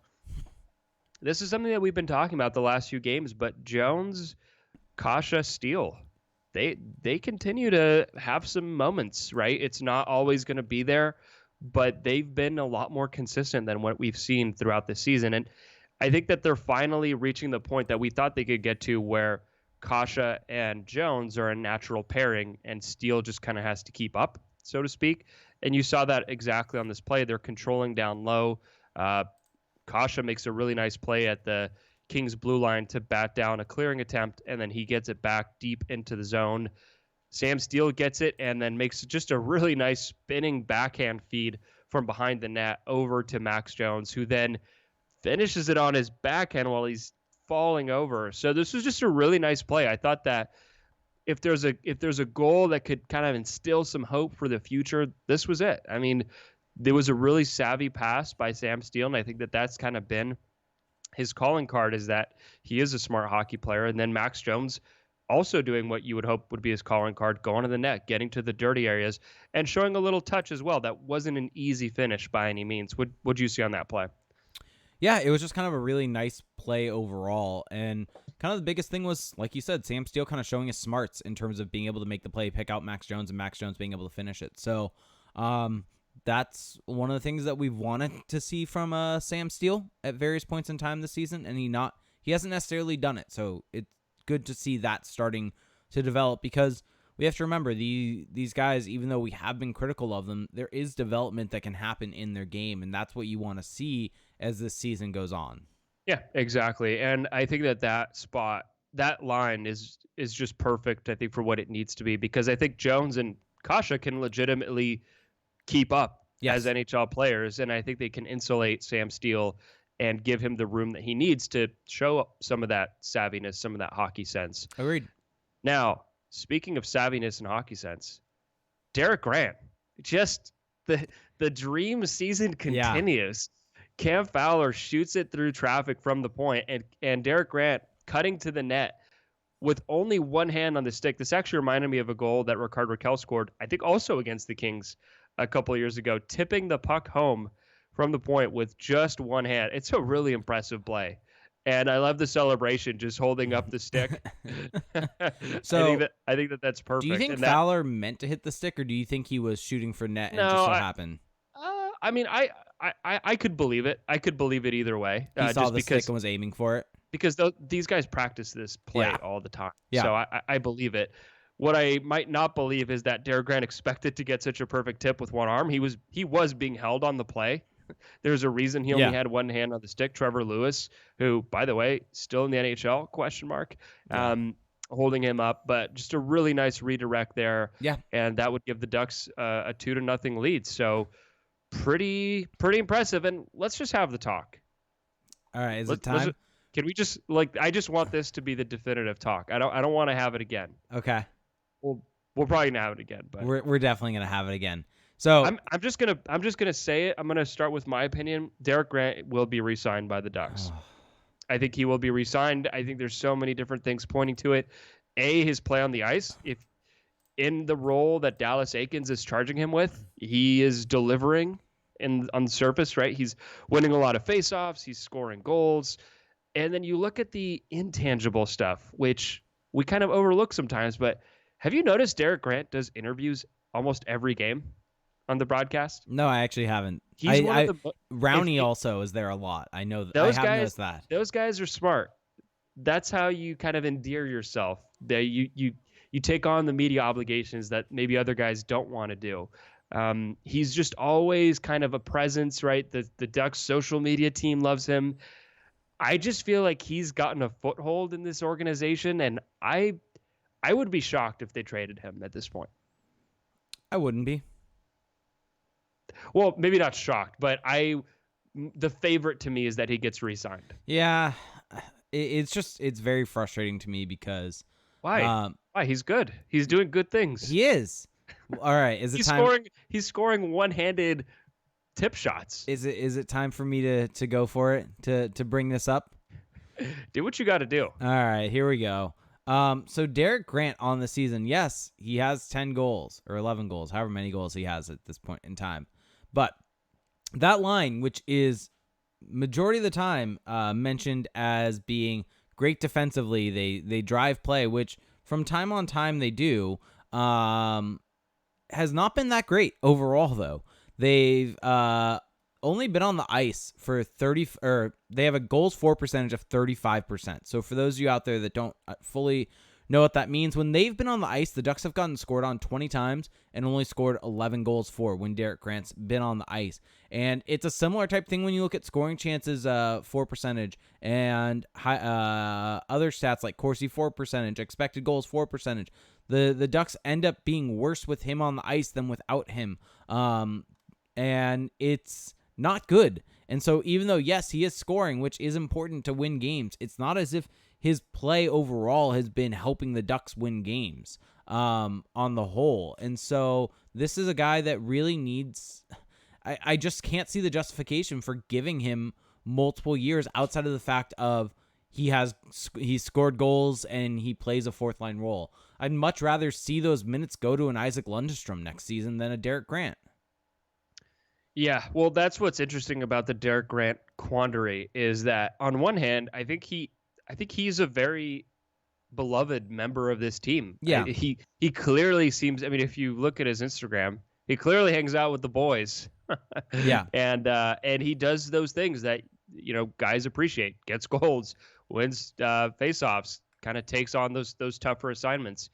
this is something that we've been talking about the last few games, but Jones, Kase, Steele, they continue to have some moments, right? It's not always going to be there, but they've been a lot more consistent than what we've seen throughout the season. And I think that they're finally reaching the point that we thought they could get to, where Kase and Jones are a natural pairing and Steele just kind of has to keep up, so to speak. And you saw that exactly on this play. They're controlling down low. Kase makes a really nice play at the Kings blue line to bat down a clearing attempt, and then he gets it back deep into the zone. Sam Steele gets it and then makes just a really nice spinning backhand feed from behind the net over to Max Jones, who then finishes it on his backhand while he's falling over. So this was just a really nice play. I thought that if there's a goal that could kind of instill some hope for the future, this was it. I mean, there was a really savvy pass by Sam Steele, and I think that that's kind of been his calling card, is that he is a smart hockey player. And then Max Jones also doing what you would hope would be his calling card, going to the net, getting to the dirty areas, and showing a little touch as well. That wasn't an easy finish by any means. What'd you see on that play? Yeah, it was just kind of a really nice play overall. And kind of the biggest thing was, like you said, Sam Steele kind of showing his smarts in terms of being able to make the play, pick out Max Jones, and Max Jones being able to finish it. So that's one of the things that we've wanted to see from Sam Steele at various points in time this season, and he hasn't necessarily done it. So it's good to see that starting to develop, because we have to remember these guys, even though we have been critical of them, there is development that can happen in their game, and that's what you want to see as this season goes on. Yeah, exactly. And I think that line is just perfect, I think, for what it needs to be, because I think Jones and Kase can legitimately keep up as NHL players, and I think they can insulate Sam Steele and give him the room that he needs to show some of that savviness, some of that hockey sense. Agreed. Now, speaking of savviness and hockey sense, Derek Grant, just the dream season continues. Cam Fowler shoots it through traffic from the point, and Derek Grant cutting to the net with only one hand on the stick. This actually reminded me of a goal that Rakell scored, I think also against the Kings a couple of years ago, tipping the puck home from the point with just one hand. It's a really impressive play. And I love the celebration, just holding up the stick. So I think that's perfect. Do you think Fowler meant to hit the stick, or do you think he was shooting for net and it just so happened? I mean, I could believe it. I could believe it either way. He saw the stick and was aiming for it. Because these guys practice this play all the time. Yeah. So I believe it. What I might not believe is that Derek Grant expected to get such a perfect tip with one arm. He was being held on the play. There's a reason he only had one hand on the stick. Trevor Lewis, who, by the way, still in the NHL, ? Holding him up. But just a really nice redirect there. Yeah. And that would give the Ducks a 2-0 lead. So pretty impressive. And let's just have the talk. All right. Is it time? Can we just I just want this to be the definitive talk. I don't want to have it again. Okay. We're probably gonna have it again, but we're definitely gonna have it again. So I'm just gonna say it. I'm gonna start with my opinion. Derek Grant will be re-signed by the Ducks. I think he will be re-signed. I think there's so many different things pointing to it. His play on the ice. If in the role that Dallas Eakins is charging him with, he is delivering on the surface, right? He's winning a lot of faceoffs. He's scoring goals. And then you look at the intangible stuff, which we kind of overlook sometimes. But have you noticed Derek Grant does interviews almost every game on the broadcast? No, I actually haven't. He's Rowney also is there a lot. I know that. I have noticed that. Those guys are smart. That's how you kind of endear yourself. You take on the media obligations that maybe other guys don't want to do. He's just always kind of a presence, right? The Ducks social media team loves him. I just feel like he's gotten a foothold in this organization, and I would be shocked if they traded him at this point. I wouldn't be. Well, maybe not shocked, but the favorite to me is that he gets re-signed. Yeah, it's very frustrating to me because why? Why? He's good. He's doing good things. He is. All right, is it time? He's scoring one-handed tip shots. Is it time for me to go for it, to bring this up? Do what you got to do. All right, here we go. So Derek Grant on the season, yes, he has 10 goals or 11 goals, however many goals he has at this point in time. But that line, which is majority of the time mentioned as being great defensively, they drive play, which from time on time they do, has not been that great overall though. They've only been on the ice for they have a goals for percentage of 35%. So for those of you out there that don't fully know what that means, when they've been on the ice, the Ducks have gotten scored on 20 times and only scored 11 goals for when Derek Grant's been on the ice. And it's a similar type thing when you look at scoring chances for percentage and other stats like Corsi for percentage, expected goals for percentage. The Ducks end up being worse with him on the ice than without him. And it's not good. And so even though, yes, he is scoring, which is important to win games, it's not as if his play overall has been helping the Ducks win games on the whole. And so this is a guy that really needs... I just can't see the justification for giving him multiple years outside of the fact of he's scored goals and he plays a fourth line role. I'd much rather see those minutes go to an Isaac Lundestrom next season than a Derek Grant. Yeah, well, that's what's interesting about the Derek Grant quandary is that on one hand, I think he's a very beloved member of this team. Yeah, he clearly seems. I mean, if you look at his Instagram, he clearly hangs out with the boys. Yeah, and he does those things that guys appreciate. Gets goals, wins faceoffs, kind of takes on those tougher assignments.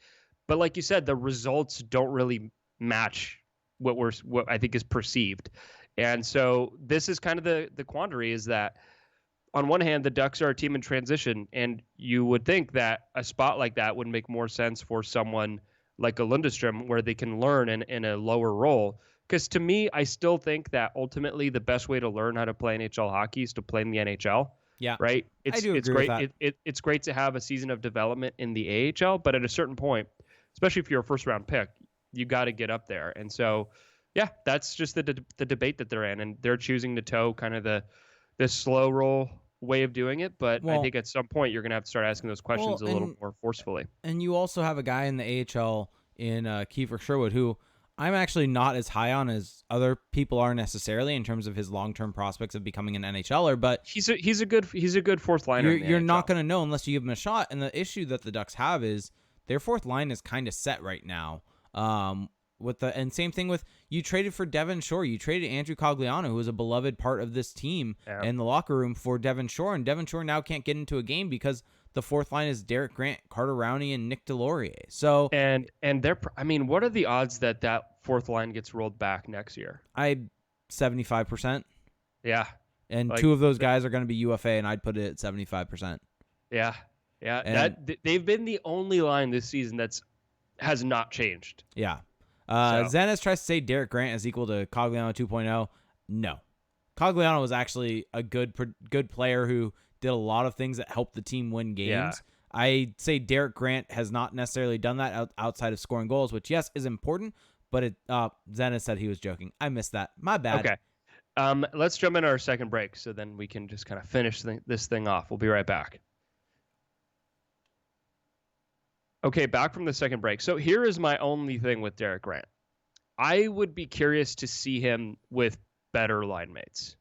But like you said, the results don't really match what I think is perceived. And so this is kind of the quandary is that on one hand, the Ducks are a team in transition, and you would think that a spot like that would make more sense for someone like a Lundestrom where they can learn in a lower role Because to me, I still think that ultimately the best way to learn how to play NHL hockey is to play in the NHL. Yeah, Right. I do It's agree with great. that. It's great to have a season of development in the AHL, but at a certain point, especially if you're a first round pick, you got to get up there. And so, yeah, that's just the debate that they're in, and they're choosing to toe kind of the slow roll way of doing it. But I think at some point you're going to have to start asking those questions a little more forcefully. And you also have a guy in the AHL in Kiefer Sherwood who I'm actually not as high on as other people are necessarily in terms of his long-term prospects of becoming an NHLer, but he's a good fourth liner. You're not going to know unless you give him a shot. And the issue that the Ducks have is their fourth line is kind of set right now. And same thing with, you traded for Devon Shore. You traded Andrew Cogliano, who was a beloved part of this team and the locker room, for Devon Shore, and Devon Shore now can't get into a game because the fourth line is Derek Grant, Carter Rowney, and Nick Delorier. So and what are the odds that fourth line gets rolled back next year? 75%. Yeah. And two of those guys are going to be UFA, and I'd put it at 75%. Yeah. They've been the only line this season has not changed. Yeah. Zenas tries to say Derek Grant is equal to Cogliano 2.0. No. Cogliano was actually a good player who did a lot of things that helped the team win games. Yeah. I'd say Derek Grant has not necessarily done that outside of scoring goals, which, yes, is important, but Zenas said he was joking. I missed that. My bad. Okay. Let's jump into our second break so then we can just kind of finish this thing off. We'll be right back. Okay, back from the second break. So here is my only thing with Derek Grant. I would be curious to see him with better line mates,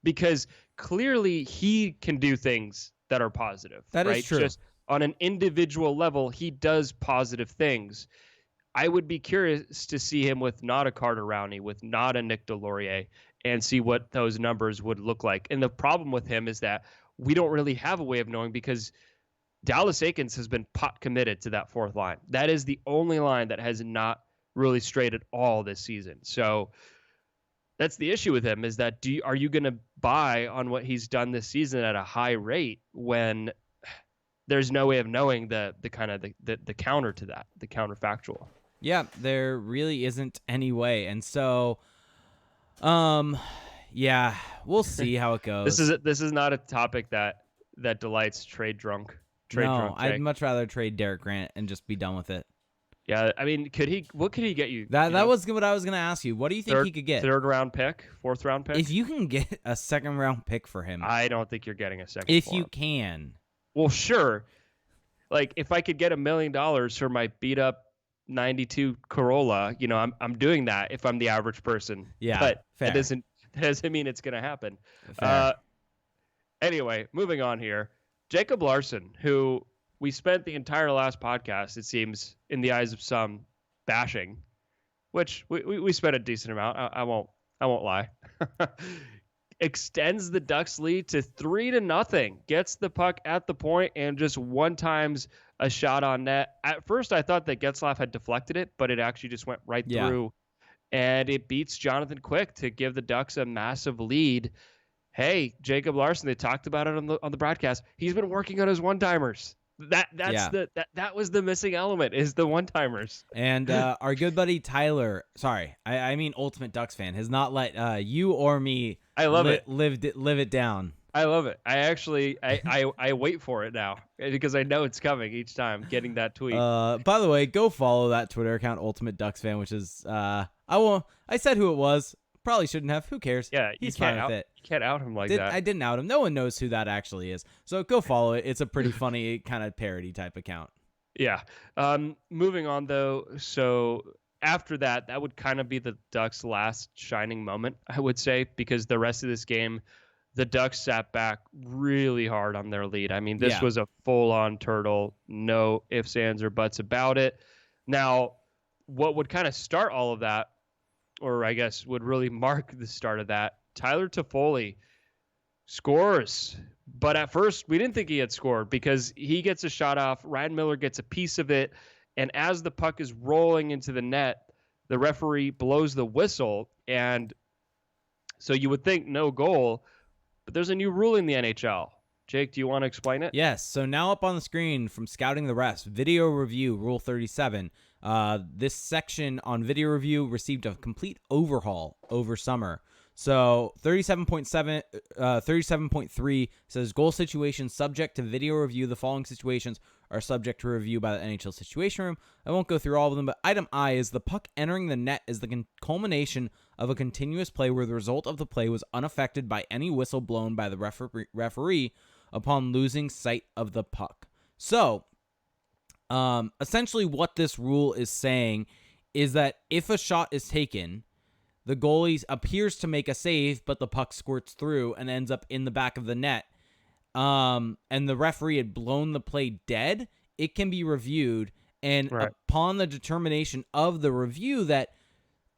because clearly he can do things that are positive. That right? is true. Just on an individual level, he does positive things. I would be curious to see him with not a Carter Rowney, with not a Nick Delorier, and see what those numbers would look like. And the problem with him is that we don't really have a way of knowing, because Dallas Eakins has been pot committed to that fourth line. That is the only line that has not really strayed at all this season. So that's the issue with him, is that are you going to buy on what he's done this season at a high rate when there's no way of knowing the kind of the counter to that, the counterfactual? Yeah, there really isn't any way. And so, yeah, we'll see how it goes. This is not a topic that delights trade drunk. I'd much rather trade Derek Grant and just be done with it. Yeah, I mean, what could he get you? That was what I was going to ask you. What do you think he could get? Third round pick, fourth round pick? If you can get a second round pick for him. I don't think you're getting a second. If you can. Well, sure. Like, if I could get $1 million for my beat up 92 Corolla, I'm doing that if I'm the average person. Yeah, but fair. That doesn't mean it's going to happen. Anyway, moving on here. Jacob Larson, who we spent the entire last podcast, it seems, in the eyes of some, bashing, which we spent a decent amount. I won't lie. Extends the Ducks lead to 3-0. Gets the puck at the point and just one times a shot on net. At first, I thought that Getzlaf had deflected it, but it actually just went right through, and it beats Jonathan Quick to give the Ducks a massive lead. Hey, Jacob Larson, they talked about it on the broadcast. He's been working on his one-timers. That was the missing element, is the one-timers. And our good buddy Tyler, sorry, I mean Ultimate Ducks fan, has not let you or me live it down. I love it. I actually I wait for it now because I know it's coming each time, getting that tweet. By the way, go follow that Twitter account, Ultimate Ducks fan, which is I said who it was. Probably shouldn't have. Who cares? Yeah, he's fine with it. You can't out him like that. I didn't out him. No one knows who that actually is. So go follow it. It's a pretty funny kind of parody type account. Yeah. Moving on though. So after that would kind of be the Ducks' last shining moment, I would say, because the rest of this game, the Ducks sat back really hard on their lead. I mean, this was a full-on turtle. No ifs, ands, or buts about it. Now, what would kind of start all of that, or I guess would really mark the start of that, Tyler Toffoli scores. But at first, we didn't think he had scored because he gets a shot off. Ryan Miller gets a piece of it. And as the puck is rolling into the net, the referee blows the whistle. And so you would think no goal, but there's a new rule in the NHL. Jake, do you want to explain it? Yes. So now up on the screen from Scouting the Rest, video review, Rule 37. This section on video review received a complete overhaul over summer. So 37.3 says goal situations subject to video review. The following situations are subject to review by the NHL Situation Room. I won't go through all of them, but item I is the puck entering the net is the culmination of a continuous play where the result of the play was unaffected by any whistle blown by the referee upon losing sight of the puck. So, essentially what this rule is saying is that if a shot is taken, the goalie appears to make a save, but the puck squirts through and ends up in the back of the net, and the referee had blown the play dead, it can be reviewed, and upon the determination of the review that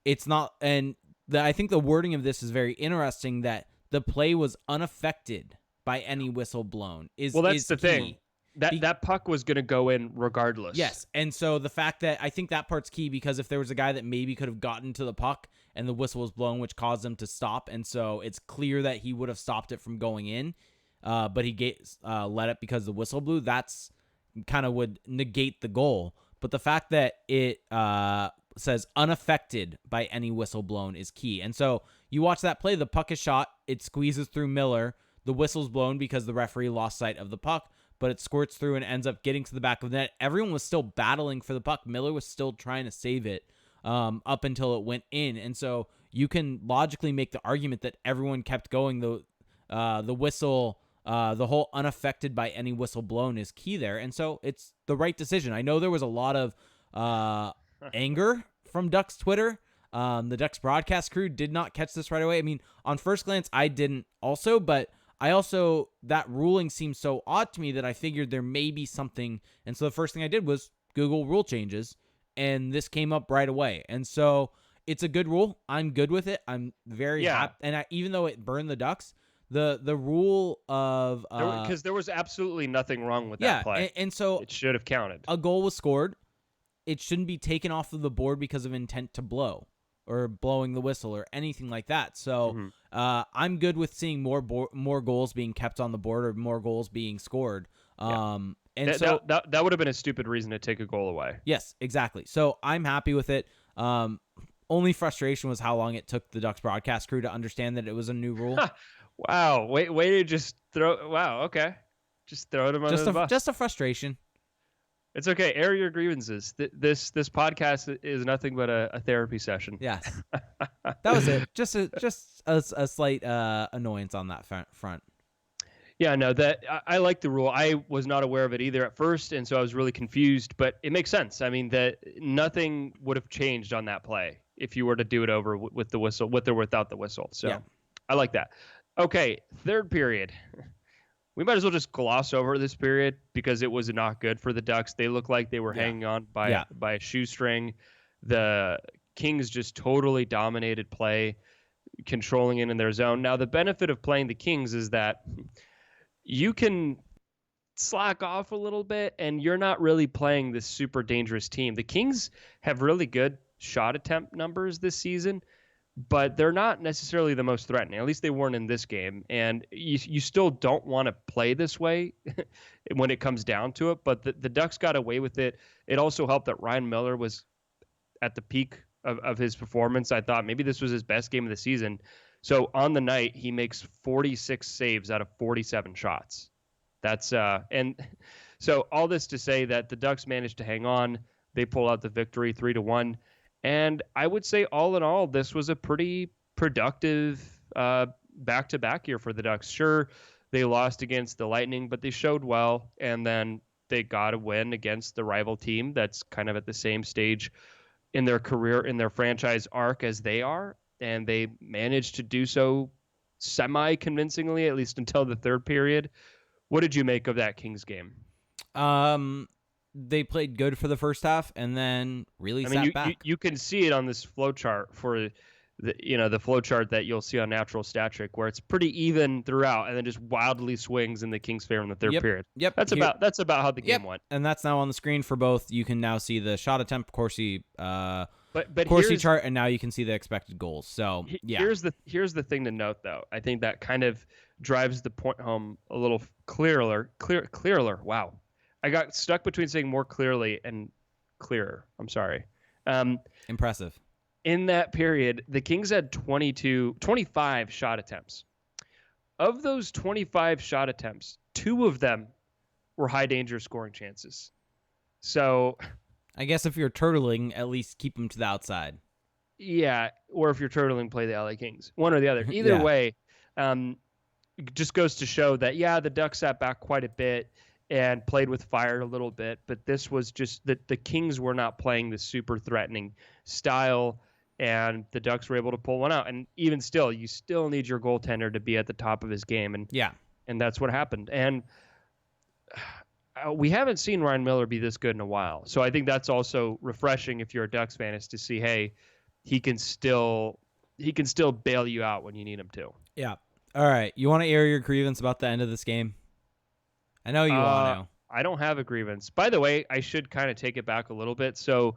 it's not, and I think the wording of this is very interesting, that the play was unaffected by any whistle blown. That's the thing. That puck was going to go in regardless. Yes, and so the fact that I think that part's key, because if there was a guy that maybe could have gotten to the puck and the whistle was blown, which caused them to stop, and so it's clear that he would have stopped it from going in, but he let it because the whistle blew, that's kind of would negate the goal. But the fact that it says unaffected by any whistle blown is key. And so you watch that play, the puck is shot, it squeezes through Miller, the whistle's blown because the referee lost sight of the puck, but it squirts through and ends up getting to the back of the net. Everyone was still battling for the puck. Miller was still trying to save it up until it went in. And so you can logically make the argument that everyone kept going. The whistle, the whole unaffected by any whistle blown is key there. And so it's the right decision. I know there was a lot of anger from Ducks Twitter. The Ducks broadcast crew did not catch this right away. I mean, on first glance, I didn't also, but that ruling seemed so odd to me that I figured there may be something. And so the first thing I did was Google rule changes, and this came up right away. And so it's a good rule. I'm good with it. I'm very happy. And even though it burned the Ducks, the rule of because there was absolutely nothing wrong with that play. And so it should have counted. A goal was scored. It shouldn't be taken off of the board because of intent to blow or blowing the whistle or anything like that. So I'm good with seeing more goals being kept on the board or more goals being scored. And that would have been a stupid reason to take a goal away. Yes, exactly. So I'm happy with it. Only frustration was how long it took the Ducks broadcast crew to understand that it was a new rule. Wow. Way to just throw. Wow. Okay. Just throw it under the bus. Just a frustration. It's okay. Air your grievances. This podcast is nothing but a therapy session. Yes. That was it. Just a slight annoyance on that front. Yeah, no, I like the rule. I was not aware of it either at first, and so I was really confused, but it makes sense. I mean, that nothing would have changed on that play if you were to do it over with the whistle, with or without the whistle. So yeah. I like that. Okay, third period. We might as well just gloss over this period because it was not good for the Ducks. They looked like they were hanging on by a shoestring. The Kings just totally dominated play, controlling it in their zone. Now, the benefit of playing the Kings is that you can slack off a little bit and you're not really playing this super dangerous team. The Kings have really good shot attempt numbers this season, but they're not necessarily the most threatening. At least they weren't in this game. And you still don't want to play this way when it comes down to it. But the Ducks got away with it. It also helped that Ryan Miller was at the peak of his performance. I thought maybe this was his best game of the season. So on the night, he makes 46 saves out of 47 shots. That's and so all this to say that the Ducks managed to hang on. They pull out the victory 3-1. And I would say all in all, this was a pretty productive back-to-back year for the Ducks. Sure, they lost against the Lightning, but they showed well, and then they got a win against the rival team that's kind of at the same stage in their career, in their franchise arc as they are, and they managed to do so semi-convincingly, at least until the third period. What did you make of that Kings game? They played good for the first half and then really sat back. You can see it on this flow chart for the flow chart that you'll see on Natural Stat Trick, where it's pretty even throughout and then just wildly swings in the Kings' favor in the third period. Yep. That's about how the game went. And that's now on the screen for both. You can now see the shot attempt Corsi chart, and now you can see the expected goals. So yeah. Here's the thing to note, though. I think that kind of drives the point home a little clearer. Wow. I got stuck between saying more clearly and clearer. I'm sorry. Impressive. In that period, the Kings had 25 shot attempts. Of those 25 shot attempts, 2 of them were high danger scoring chances. So I guess if you're turtling, at least keep them to the outside. yeah, or if you're turtling, play the LA Kings. One or the other. Either way, it just goes to show that, the Ducks sat back quite a bit and played with fire a little bit, but this was just that the Kings were not playing the super threatening style, and the Ducks were able to pull one out. And even still, you still need your goaltender to be at the top of his game, and that's what happened. And we haven't seen Ryan Miller be this good in a while, so I think that's also refreshing if you're a Ducks fan, is to see, hey, he can still bail you out when you need him to. Yeah. All right. You want to air your grievance about the end of this game? I know you want to. I don't have a grievance. By the way, I should kind of take it back a little bit. So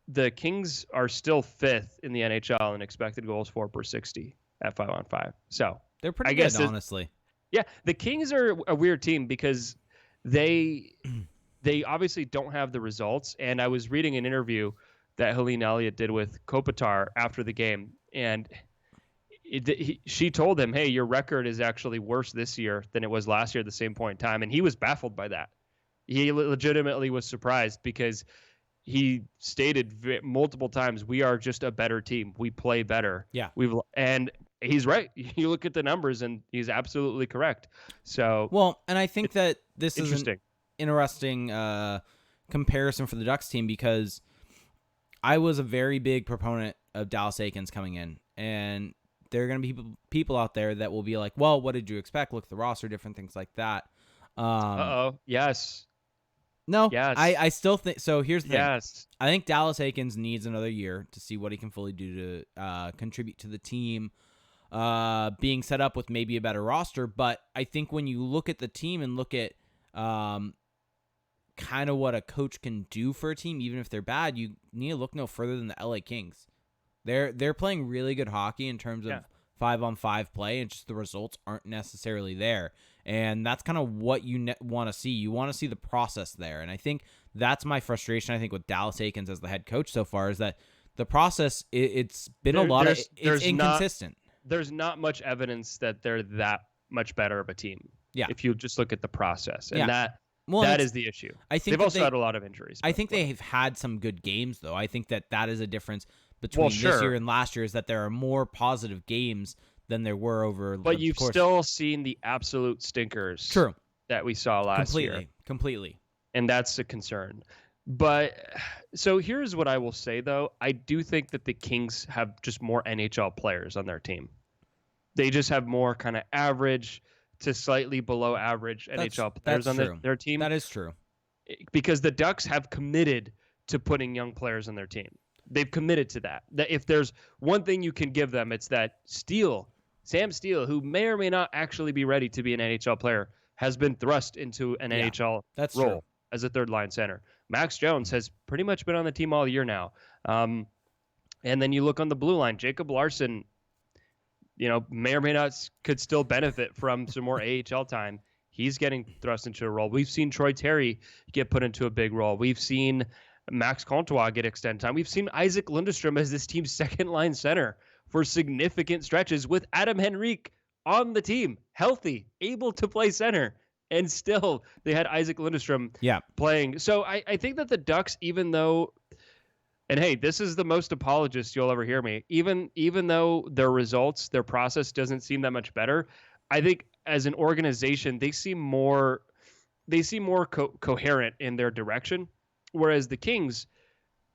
the Kings are still 5th in the NHL in expected goals for per 60 at 5-on-5. So they're pretty good, honestly. Yeah, the Kings are a weird team because they obviously don't have the results. And I was reading an interview that Helene Elliott did with Kopitar after the game, and she told him, hey, your record is actually worse this year than it was last year at the same point in time. And he was baffled by that. He legitimately was surprised because he stated multiple times, we are just a better team. We play better. Yeah. And he's right. You look at the numbers and he's absolutely correct. So, well, and I think that this is an interesting comparison for the Ducks team, because I was a very big proponent of Dallas Eakins coming in, and there are going to be people out there that will be like, well, what did you expect? Look at the roster, different things like that. Yes. No, yes. I still think so. Here's the thing. Yes. I think Dallas Eakins needs another year to see what he can fully do to contribute to the team being set up with maybe a better roster. But I think when you look at the team and look at kind of what a coach can do for a team, even if they're bad, you need to look no further than the LA Kings. They're playing really good hockey in terms of 5-on-5 play, and just the results aren't necessarily there. And that's kind of what you want to see. You want to see the process there. And I think that's my frustration, I think, with Dallas Eakins as the head coach so far, is that the process, it's been it's inconsistent. There's not much evidence that they're that much better of a team. Yeah. If you just look at the process. And that is the issue. I think they've also had a lot of injuries. I think they've had some good games, though. I think that is a difference between this year and last year, is that there are more positive games than there were over. But you've still seen the absolute stinkers. True. That we saw last year. Completely. And that's a concern. But so here's what I will say, though. I do think that the Kings have just more NHL players on their team. They just have more kind of average to slightly below average NHL players on their team. That is true. Because the Ducks have committed to putting young players on their team. They've committed to that. That if there's one thing you can give them, it's that Sam Steele, who may or may not actually be ready to be an NHL player, has been thrust into an NHL role as a third line center. Max Jones has pretty much been on the team all year now. And then you look on the blue line, Jacob Larson, may or may not could still benefit from some more AHL time. He's getting thrust into a role. We've seen Troy Terry get put into a big role. We've seen Max Comtois get extended time. We've seen Isaac Lundestrom as this team's second line center for significant stretches, with Adam Henrique on the team, healthy, able to play center. And still they had Isaac Lundestrom playing. So I think that the Ducks, even though, and hey, this is the most apologist you'll ever hear me, even though their results, their process doesn't seem that much better, I think as an organization, they seem more coherent in their direction. Whereas the Kings,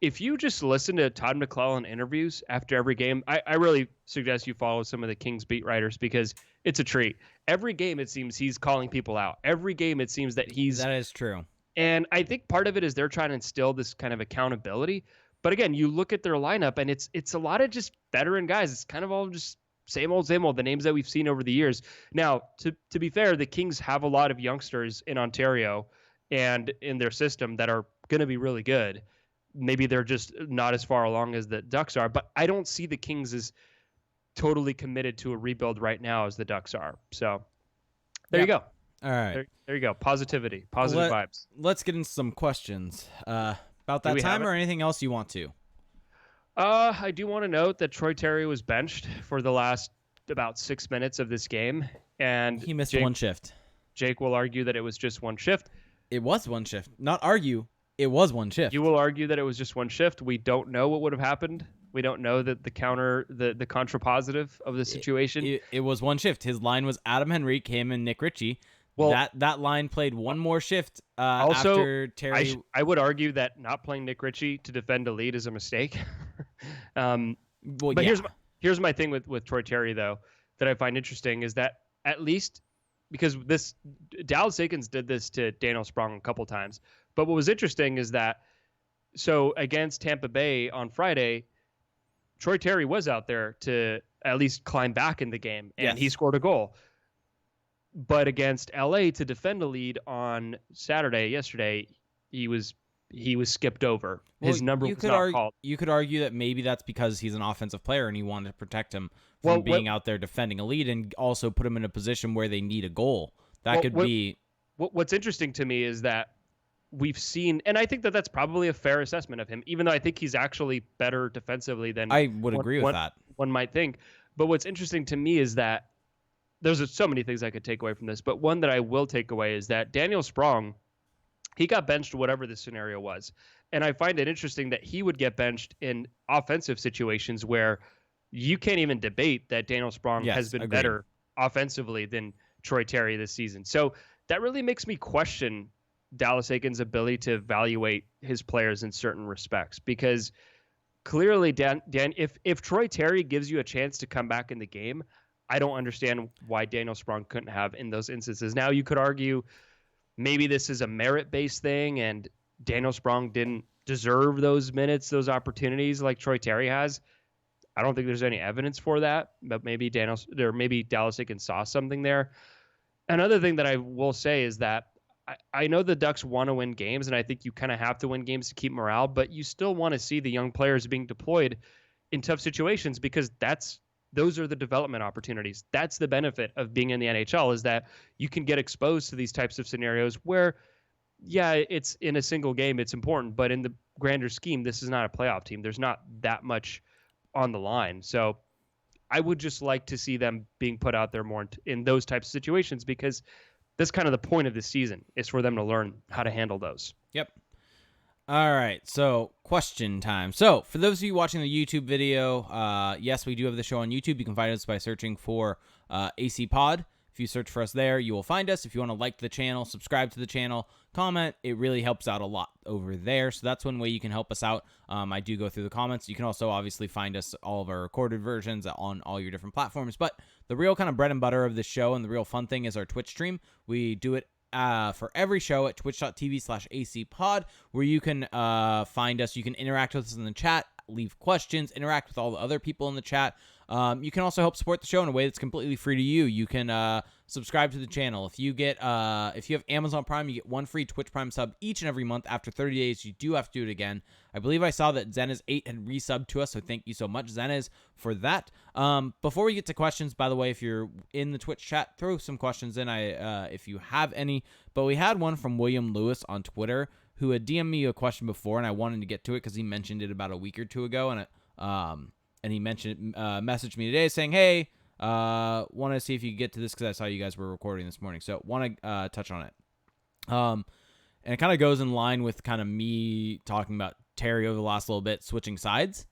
if you just listen to Todd McClellan interviews after every game, I really suggest you follow some of the Kings beat writers, because it's a treat. Every game, it seems he's calling people out. Every game, it seems that that is true. And I think part of it is they're trying to instill this kind of accountability. But again, you look at their lineup and it's a lot of just veteran guys. It's kind of all just same old, the names that we've seen over the years. Now, to be fair, the Kings have a lot of youngsters in Ontario and in their system that are going to be really good. Maybe they're just not as far along as the Ducks are, but I don't see the Kings as totally committed to a rebuild right now as the Ducks are. So there Yep. you go. All right. There you go. Positivity, positive vibes. Let's get into some questions about that time or anything else you want to. I do want to note that Troy Terry was benched for the last about 6 minutes of this game, and he missed one shift. Jake will argue that it was just one shift. It was one shift. Not argue. It was one shift. You will argue that it was just one shift. We don't know what would have happened. We don't know that the contrapositive of the situation. It was one shift. His line was Adam Henrique, him, and Nick Ritchie. Well, that line played one more shift also, after Terry. I would argue that not playing Nick Ritchie to defend a lead is a mistake. But here's my thing with Troy Terry, though, that I find interesting is that at least because Dallas Eakins did this to Daniel Sprong a couple times. But what was interesting is that so against Tampa Bay on Friday, Troy Terry was out there to at least climb back in the game, and he scored a goal. But against LA to defend a lead on yesterday, he was skipped over. His number was not called. You could argue that maybe that's because he's an offensive player and he wanted to protect him from being out there defending a lead and also put him in a position where they need a goal. That could be. What's interesting to me is that we've seen, and I think that that's probably a fair assessment of him, even though I think he's actually better defensively than I would agree with that. One might think. But what's interesting to me is that there's so many things I could take away from this, but one that I will take away is that Daniel Sprong, he got benched whatever the scenario was. And I find it interesting that he would get benched in offensive situations where you can't even debate that Daniel Sprong has been better offensively than Troy Terry this season. So that really makes me question Dallas Eakins' ability to evaluate his players in certain respects, because clearly, Dan, if Troy Terry gives you a chance to come back in the game, I don't understand why Daniel Sprong couldn't have in those instances. Now, you could argue maybe this is a merit-based thing and Daniel Sprong didn't deserve those minutes, those opportunities like Troy Terry has. I don't think there's any evidence for that, but maybe Dallas Eakins saw something there. Another thing that I will say is that I know the Ducks want to win games, and I think you kind of have to win games to keep morale, but you still want to see the young players being deployed in tough situations, because those are the development opportunities. That's the benefit of being in the NHL, is that you can get exposed to these types of scenarios where, it's in a single game, it's important, but in the grander scheme, this is not a playoff team. There's not that much on the line. So I would just like to see them being put out there more in those types of situations, because that's kind of the point of this season, is for them to learn how to handle those. Yep. All right, so question time. So for those of you watching the YouTube video, yes, we do have the show on YouTube. You can find us by searching for AC Pod. If you search for us there, you will find us. If you want to like the channel, subscribe to the channel, comment, it really helps out a lot over there. So that's one way you can help us out. I do go through the comments. You can also obviously find us, all of our recorded versions, on all your different platforms. But the real kind of bread and butter of this show and the real fun thing is our Twitch stream. We do it for every show at twitch.tv/acpod, where you can find us. You can interact with us in the chat, leave questions, interact with all the other people in the chat. You can also help support the show in a way that's completely free to you. You can subscribe to the channel. If you have Amazon Prime, you get one free Twitch Prime sub each and every month. After 30 days, you do have to do it again. I believe I saw that Zenez8 had resubbed to us, so thank you so much, Zenez, for that. Before we get to questions, by the way, if you're in the Twitch chat, throw some questions in if you have any. But we had one from William Lewis on Twitter, who had DM'd me a question before, and I wanted to get to it because he mentioned it about a week or two ago, and he messaged me today saying, hey, want to see if you could get to this because I saw you guys were recording this morning. So want to touch on it. And it kind of goes in line with kind of me talking about Terry over the last little bit, switching sides.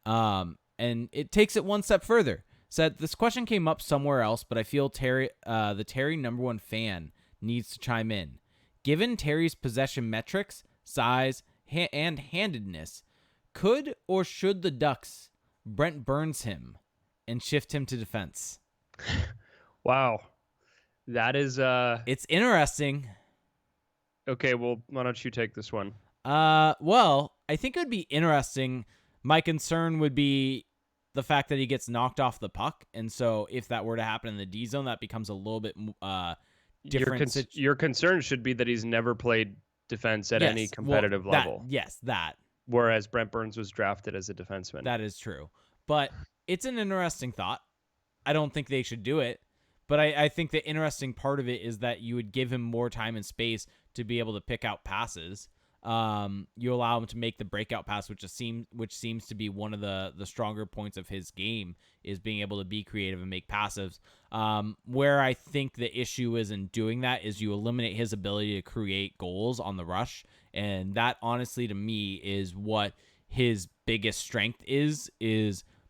And it takes it one step further. Said this question came up somewhere else, but I feel Terry, the Terry #1 fan, needs to chime in. Given Terry's possession metrics, size, and handedness, could or should the Ducks Brent Burns him and shift him to defense? Wow. That is it's interesting. Okay, well, why don't you take this one? Well, I think it would be interesting. My concern would be the fact that he gets knocked off the puck, and so if that were to happen in the D zone, that becomes a little bit different. Your concern should be that he's never played defense at any competitive level. That. Whereas Brent Burns was drafted as a defenseman. That is true. But it's an interesting thought. I don't think they should do it. But I think the interesting part of it is that you would give him more time and space to be able to pick out passes. You allow him to make the breakout pass, which seems to be one of the stronger points of his game, is being able to be creative and make passives. Where I think the issue is in doing that is you eliminate his ability to create goals on the rush, and that honestly to me is what his biggest strength is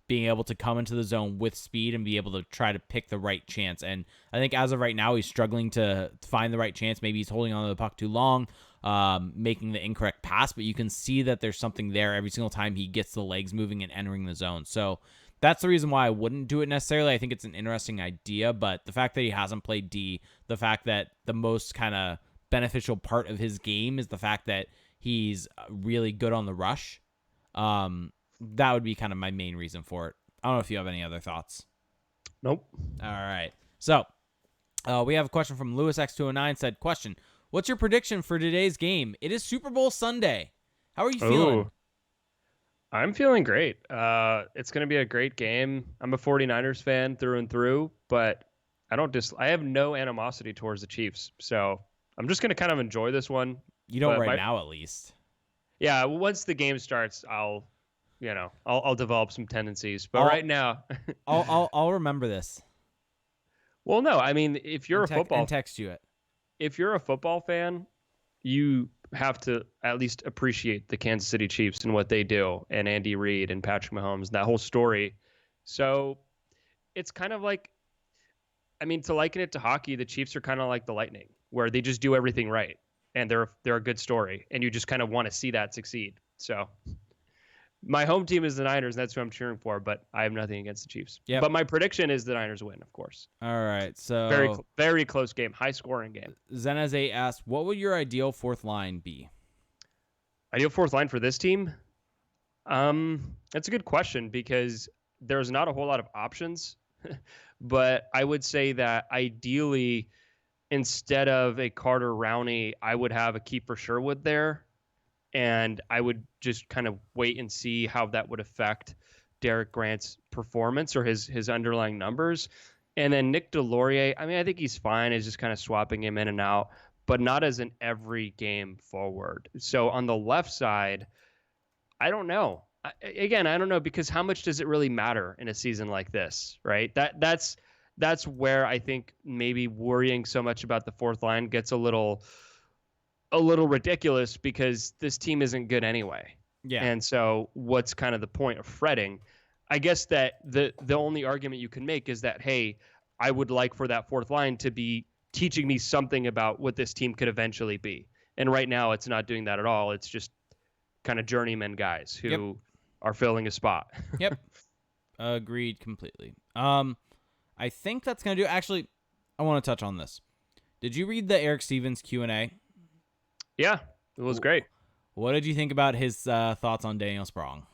being able to come into the zone with speed and be able to try to pick the right chance. And I think as of right now, he's struggling to find the right chance. Maybe he's holding on to the puck too long, making the incorrect pass, but you can see that there's something there every single time he gets the legs moving and entering the zone. So that's the reason why I wouldn't do it necessarily. I think it's an interesting idea, but the fact that he hasn't played D, the fact that the most kind of beneficial part of his game is the fact that he's really good on the rush. That would be kind of my main reason for it. I don't know if you have any other thoughts. Nope. All right. So we have a question from LewisX209 said, question, what's your prediction for today's game? It is Super Bowl Sunday. How are you feeling? Ooh, I'm feeling great. It's going to be a great game. I'm a 49ers fan through and through, but I have no animosity towards the Chiefs. So I'm just going to kind of enjoy this one. You don't now, at least. Yeah. Once the game starts, I'll develop some tendencies, but right now, I'll remember this. Well, no, I mean, if you're text you it. If you're a football fan, you have to at least appreciate the Kansas City Chiefs and what they do, and Andy Reid and Patrick Mahomes and that whole story. So it's kind of like, I mean, to liken it to hockey, the Chiefs are kind of like the Lightning, where they just do everything right, and they're a good story, and you just kind of want to see that succeed. So my home team is the Niners, and that's who I'm cheering for, but I have nothing against the Chiefs. Yep. But my prediction is the Niners win, of course. All right, so very close game, high-scoring game. Zenaz8 asked, what would your ideal fourth line be? Ideal fourth line for this team? That's a good question because there's not a whole lot of options, but I would say that ideally, instead of a Carter Rowney, I would have a Kiefer Sherwood there. And I would just kind of wait and see how that would affect Derek Grant's performance or his underlying numbers. And then Nick Delorier, I mean, I think he's fine. It's just kind of swapping him in and out, but not as an every game forward. So on the left side, I don't know. I don't know, because how much does it really matter in a season like this, right? That's where I think maybe worrying so much about the fourth line gets a little ridiculous, because this team isn't good anyway. Yeah. And so what's kind of the point of fretting? I guess that the only argument you can make is that, hey, I would like for that fourth line to be teaching me something about what this team could eventually be. And right now it's not doing that at all. It's just kind of journeyman guys who are filling a spot. Yep. Agreed completely. I think that's going to do. Actually, I want to touch on this. Did you read the Eric Stevens Q&A? Yeah, it was great. What did you think about his thoughts on Daniel Sprong?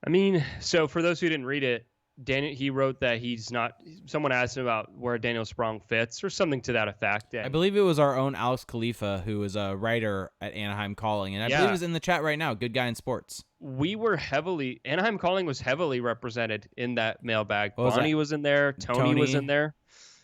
I mean, so for those who didn't read it, he wrote that he's not. Someone asked him about where Daniel Sprong fits or something to that effect. And I believe it was our own Alex Khalifa, who is a writer at Anaheim Calling, and I believe he's in the chat right now. Good guy in sports. Anaheim Calling was heavily represented in that mailbag. Bonnie was in there. Tony was in there.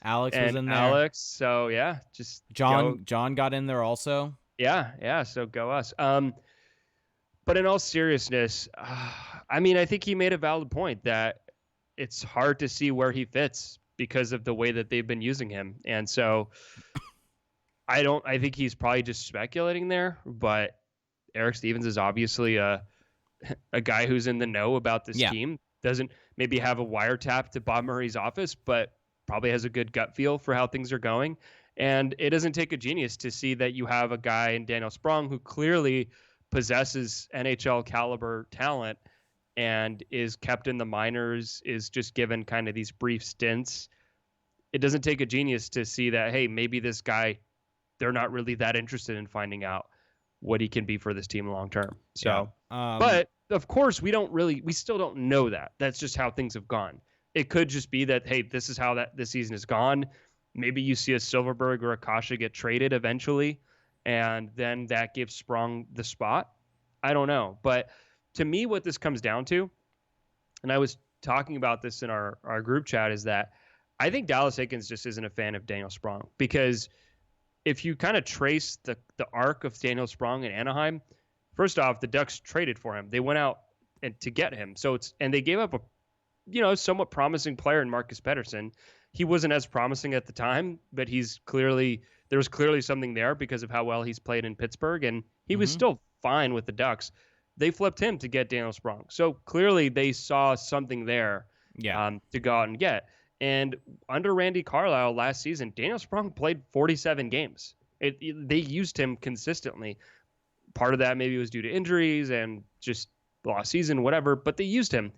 Alex was in there. So yeah, just John got in there also. Yeah. So go us. But in all seriousness, I mean, I think he made a valid point that it's hard to see where he fits because of the way that they've been using him, and so I think he's probably just speculating there. But Eric Stevens is obviously a guy who's in the know about this team. Doesn't maybe have a wiretap to Bob Murray's office, but probably has a good gut feel for how things are going. And it doesn't take a genius to see that you have a guy in Daniel Sprong who clearly possesses NHL caliber talent and is kept in the minors, is just given kind of these brief stints. It doesn't take a genius to see that, hey, maybe this guy, they're not really that interested in finding out what he can be for this team long term. So, but of course we still don't know that. That's just how things have gone. It could just be that, hey, this is how this season has gone. Maybe you see a Silverberg or a Kase get traded eventually, and then that gives Sprong the spot. I don't know. But to me, what this comes down to, and I was talking about this in our group chat is that I think Dallas Eakins just isn't a fan of Daniel Sprong, because if you kind of trace the arc of Daniel Sprong in Anaheim, first off, the Ducks traded for him. They went out and to get him. And they gave up a somewhat promising player in Marcus Pettersson. He wasn't as promising at the time, but there was clearly something there because of how well he's played in Pittsburgh, and he was still fine with the Ducks. They flipped him to get Daniel Sprong. So clearly they saw something there to go out and get. And under Randy Carlyle last season, Daniel Sprong played 47 games. They used him consistently. Part of that maybe was due to injuries and just lost season, whatever, but they used him.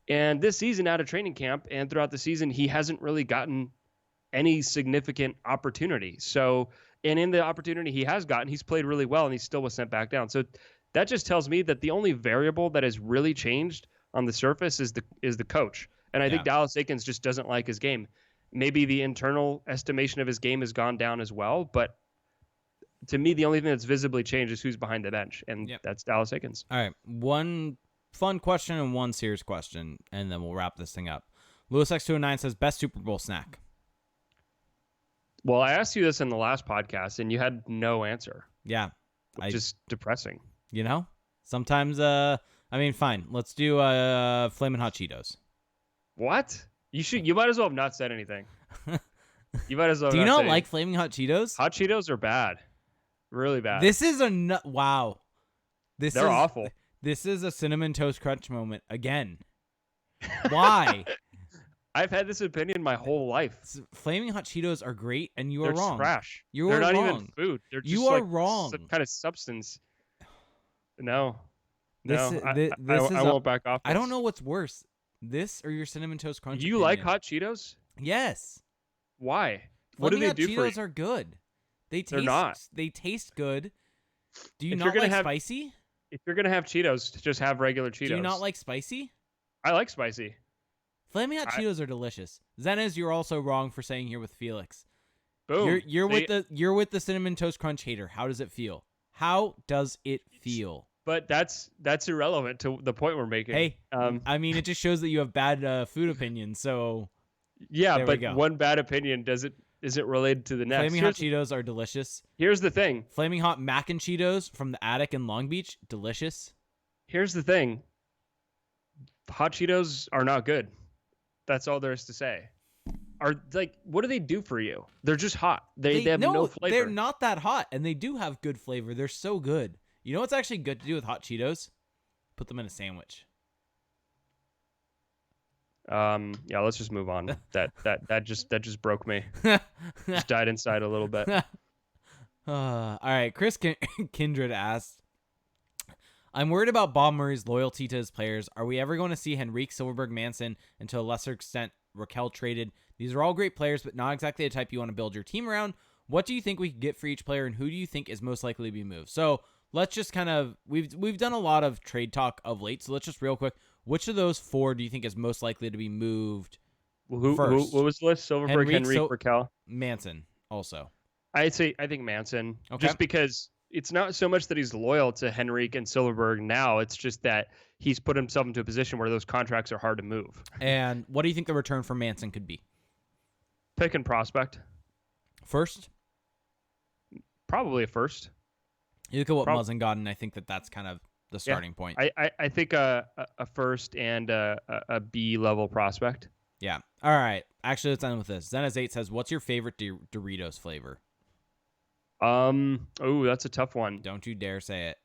And this season out of training camp and throughout the season, he hasn't really gotten any significant opportunity. So, and in the opportunity he has gotten, he's played really well and he still was sent back down. So that just tells me that the only variable that has really changed on the surface is the coach. And I think Dallas Eakins just doesn't like his game. Maybe the internal estimation of his game has gone down as well, but to me, the only thing that's visibly changed is who's behind the bench, and that's Dallas Eakins. All right, one fun question and one serious question, and then we'll wrap this thing up. Lewis X209 says, best Super Bowl snack? Well, I asked you this in the last podcast, and you had no answer. Yeah. Just depressing. You know? Sometimes, fine. Let's do Flamin' Hot Cheetos. What? You might as well have not said anything. You might as well. Do you not like Flaming Hot Cheetos? Hot Cheetos are bad. Really bad. This is wow. They're awful. This is a Cinnamon Toast Crunch moment again. Why? I've had this opinion my whole life. Flaming Hot Cheetos are great, and you are wrong. They're trash. They're not wrong. even food. They're just wrong. Some kind of substance. No. I won't back off. I don't know what's worse, this or your Cinnamon Toast Crunch. You like Hot Cheetos? Yes. Why? What do they do for you? Flaming Hot Cheetos are good. They're not. They taste good. Do you not like spicy? If you're gonna have Cheetos, just have regular Cheetos. Do you not like spicy? I like spicy. Flaming Hot Cheetos are delicious. Zenez, you're also wrong for saying here with Felix. Boom. You're with the Cinnamon Toast Crunch hater. How does it feel? How does it feel? But that's irrelevant to the point we're making. Hey, it just shows that you have bad food opinions. So yeah, but one bad opinion isn't related to the next. Flaming Hot Cheetos are delicious. Here's the thing. Flaming Hot Mac and Cheetos from the Attic in Long Beach, delicious. Here's the thing. Hot Cheetos are not good. That's all there is to say. What do they do for you? They're just hot. They have no flavor. They're not that hot, and they do have good flavor. They're so good. You know what's actually good to do with Hot Cheetos? Put them in a sandwich. Yeah, let's just move on. That just broke me. Just died inside a little bit. All right, Chris Kindred asked, I'm worried about Bob Murray's loyalty to his players. Are we ever going to see Henrique, Silfverberg, Manson, and to a lesser extent Rakell traded? These are all great players, but not exactly the type you want to build your team around. What do you think we could get for each player, and who do you think is most likely to be moved? So let's just kind of we've done a lot of trade talk of late, so let's just real quick. Which of those four do you think is most likely to be moved first? What was the list? Silfverberg, Henrique, Rakell, Manson. Also, I think Manson. Okay. Just because it's not so much that he's loyal to Henrique and Silfverberg now. It's just that he's put himself into a position where those contracts are hard to move. And what do you think the return for Manson could be? Pick and prospect. First? Probably a first. You look at what Muzzin got, and I think that's kind of the starting point. I think a first and a B level prospect. Yeah. All right. Actually, let's end with this. Zenez8 says, what's your favorite Doritos flavor? Oh, that's a tough one. Don't you dare say it.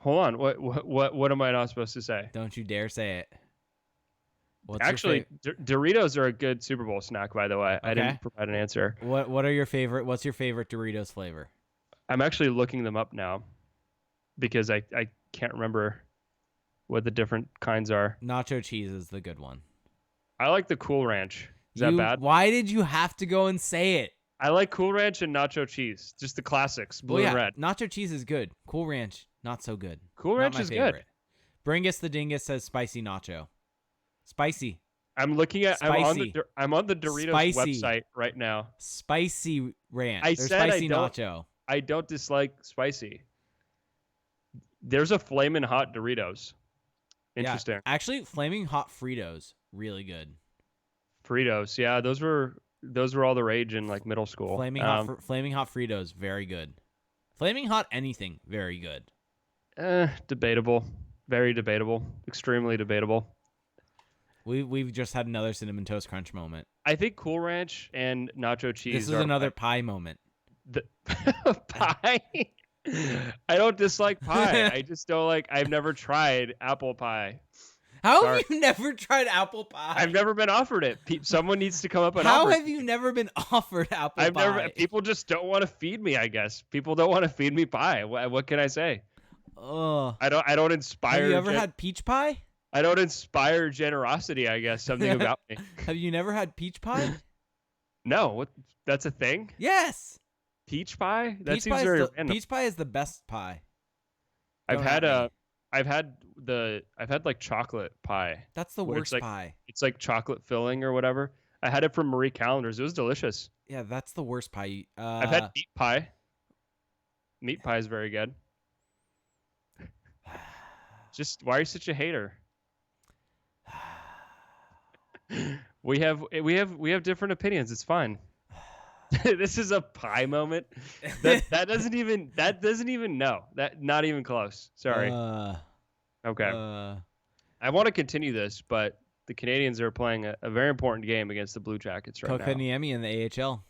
Hold on. What am I not supposed to say? Don't you dare say it. Actually, Doritos are a good Super Bowl snack, by the way. Okay. I didn't provide an answer. What's your favorite Doritos flavor? I'm actually looking them up now because I can't remember what the different kinds are. Nacho cheese is the good one. I like the Cool Ranch. Is that bad? Why did you have to go and say it? I like Cool Ranch and Nacho Cheese. Just the classics, blue and red. Nacho Cheese is good. Cool Ranch, not so good. Cool Ranch is good. Bringus the Dingus says spicy nacho. Spicy. I'm looking at. I'm on the Doritos website right now. Spicy ranch. Spicy nacho. I don't dislike spicy. There's a Flamin' Hot Doritos. Interesting. Yeah, actually, flaming hot Fritos, really good. Fritos, yeah, those were all the rage in like middle school. Flaming hot Fritos, very good. Flaming hot anything, very good. Debatable, very debatable, extremely debatable. We've just had another cinnamon toast crunch moment. I think Cool Ranch and nacho cheese. This is another pie moment. The pie. I don't dislike pie. I just don't like. I've never tried apple pie. How have you never tried apple pie? I've never been offered it. Someone needs to come up and How offer. have you never been offered apple pie? People just don't want to feed me. I guess people don't want to feed me pie. What can I say? I don't inspire. Have you ever had peach pie? I don't inspire generosity. I guess something about me. Have you never had peach pie? No. What? That's a thing. Yes. Peach pie. That peach seems very random. Peach pie is the best pie. I've had like chocolate pie. That's the worst pie. It's like chocolate filling or whatever. I had it from Marie Callender's. It was delicious. Yeah, that's the worst pie. I've had meat pie. Meat pie is very good. Just why are you such a hater? We have different opinions. It's fine. This is a pie moment. That doesn't even know. That not even close. Sorry. Okay. I want to continue this, but the Canadians are playing a very important game against the Blue Jackets right now. Kotkaniemi in the AHL.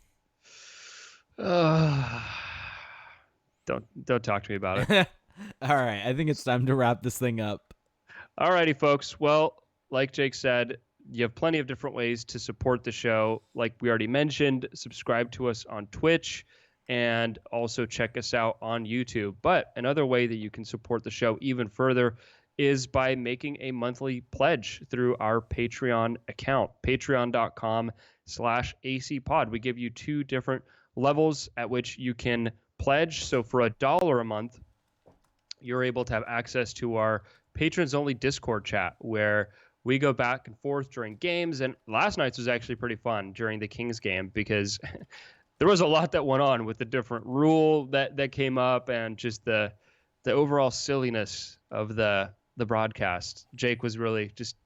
Don't talk to me about it. All right, I think it's time to wrap this thing up. All righty, folks. Well, like Jake said, you have plenty of different ways to support the show. Like we already mentioned, subscribe to us on Twitch and also check us out on YouTube. But another way that you can support the show even further is by making a monthly pledge through our Patreon account, patreon.com/acpod. We give you 2 different levels at which you can pledge. So for $1 a month, you're able to have access to our patrons only Discord chat where we go back and forth during games. And last night's was actually pretty fun during the Kings game because there was a lot that went on with the different rule that came up and just the overall silliness of the broadcast. Jake was really just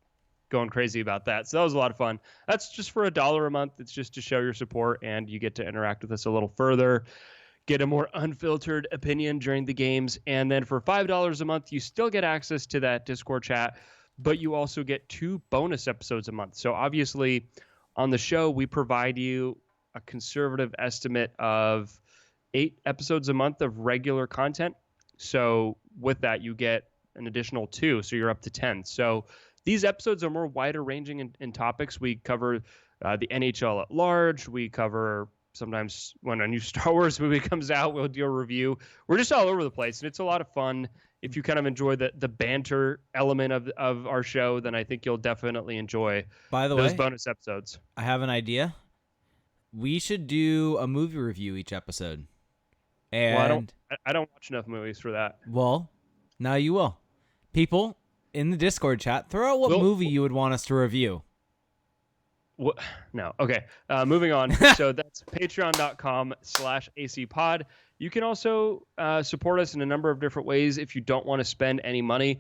going crazy about that. So that was a lot of fun. That's just for $1 a month. It's just to show your support and you get to interact with us a little further, get a more unfiltered opinion during the games. And then for $5 a month, you still get access to that Discord chat, but you also get 2 bonus episodes a month. So obviously on the show, we provide you a conservative estimate of 8 episodes a month of regular content. So with that, you get an additional 2. So you're up to 10. So these episodes are more wider ranging in topics. We cover the NHL at large. We cover sometimes when a new Star Wars movie comes out, we'll do a review. We're just all over the place, and it's a lot of fun. If you kind of enjoy the banter element of our show, then I think you'll definitely enjoy those bonus episodes. I have an idea. We should do a movie review each episode. And I don't watch enough movies for that. Well, now you will. People in the Discord chat, throw out what movie you would want us to review. What? No. Okay. Moving on. So that's patreon.com/acpod. You can also support us in a number of different ways if you don't want to spend any money.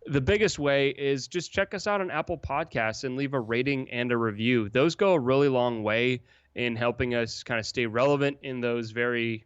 The biggest way is just check us out on Apple Podcasts and leave a rating and a review. Those go a really long way in helping us kind of stay relevant in those very,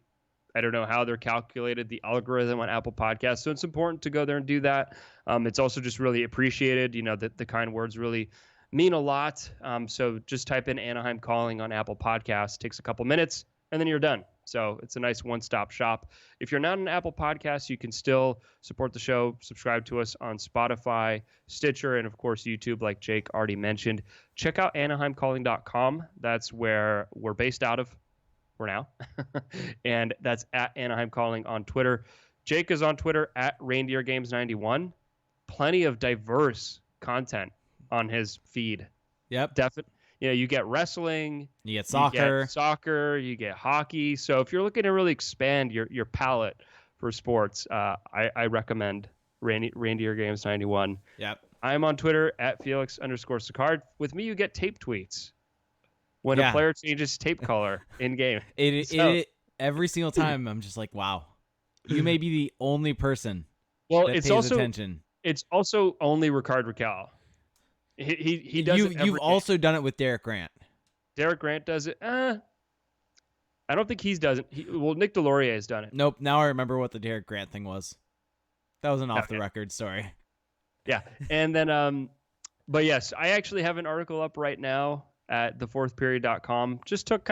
I don't know how they're calculated, the algorithm on Apple Podcasts. So it's important to go there and do that. It's also just really appreciated. You know, that the kind words really mean a lot. So just type in Anaheim Calling on Apple Podcasts. Takes a couple minutes, and then you're done. So it's a nice one-stop shop. If you're not on Apple Podcasts, you can still support the show. Subscribe to us on Spotify, Stitcher, and, of course, YouTube, like Jake already mentioned. Check out AnaheimCalling.com. That's where we're based out of. We're now. And that's at Anaheim Calling on Twitter. Jake is on Twitter at ReindeerGames91. Plenty of diverse content on his feed. Yep. Definitely. You know, you get wrestling, you get soccer, you get hockey. So if you're looking to really expand your palette for sports, I recommend Reindeer Games 91. Yep. I'm on Twitter at Felix_Sicard. With me, you get tape tweets when a player changes tape color in game. It every single time I'm just like, wow, you may be the only person that pays attention. It's also only Rickard Rakell. He does it every You've game. also done it with Derek Grant. Derek Grant does it. I don't think he's doesn't. Well, Nick Delorier has done it. Nope. Now I remember what the Derek Grant thing was. That was an off the Okay. record story. Yeah, and then but yes, I actually have an article up right now at thefourthperiod.com. Just took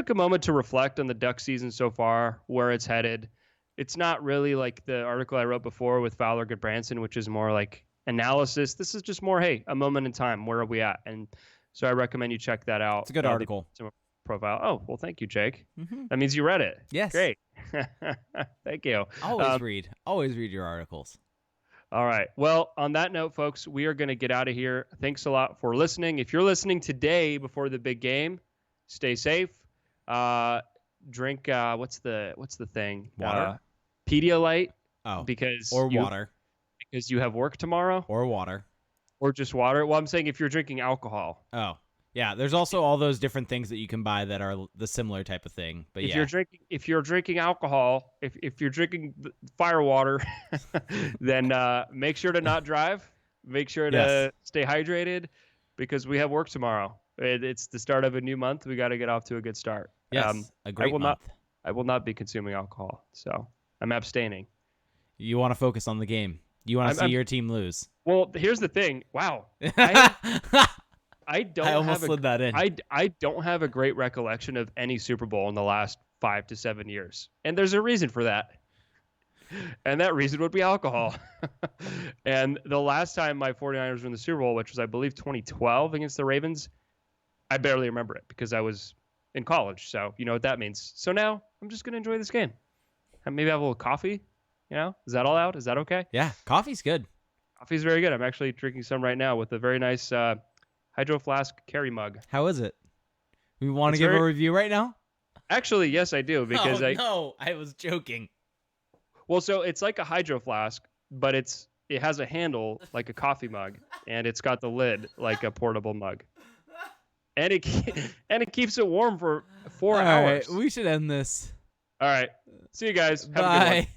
a moment to reflect on the Duck season so far, where it's headed. It's not really like the article I wrote before with Fowler Goodbranson, which is more like analysis. This is just more, hey, a moment in time. Where are we at? And so I recommend you check that out. It's a good article. Profile. Oh, well, thank you, Jake. Mm-hmm. That means you read it. Yes. Great. Thank you. Always read. Always read your articles. All right. Well, on that note, folks, we are going to get out of here. Thanks a lot for listening. If you're listening today before the big game, stay safe. Drink what's the thing? Water. Pedialyte. Oh. Because water. Because you have work tomorrow. Or water. Or just water. Well, I'm saying if you're drinking alcohol. Oh. Yeah, there's also all those different things that you can buy that are the similar type of thing. But if you're drinking alcohol, if you're drinking fire water, then make sure to not drive. Make sure to stay hydrated, because we have work tomorrow. It's the start of a new month. We got to get off to a good start. Yes, a great month. I will not be consuming alcohol, so I'm abstaining. You want to focus on the game. You want to see your team lose. Well, here's the thing. Wow. I almost slid that in. I don't have a great recollection of any Super Bowl in the last 5 to 7 years. And there's a reason for that. And that reason would be alcohol. And the last time my 49ers were in the Super Bowl, which was, I believe, 2012 against the Ravens, I barely remember it because I was in college. So you know what that means. So now I'm just going to enjoy this game. And maybe have a little coffee. Is that all out? Is that okay? Yeah, coffee's good. Coffee's very good. I'm actually drinking some right now with a very nice Hydro Flask carry mug. How is it? We want to give a review right now? Actually, yes, I do, because I was joking. Well, so it's like a Hydro Flask, but it has a handle like a coffee mug, and it's got the lid like a portable mug. And it keeps it warm for 4 hours. All right, we should end this. All right. See you guys. Have Bye. a good one.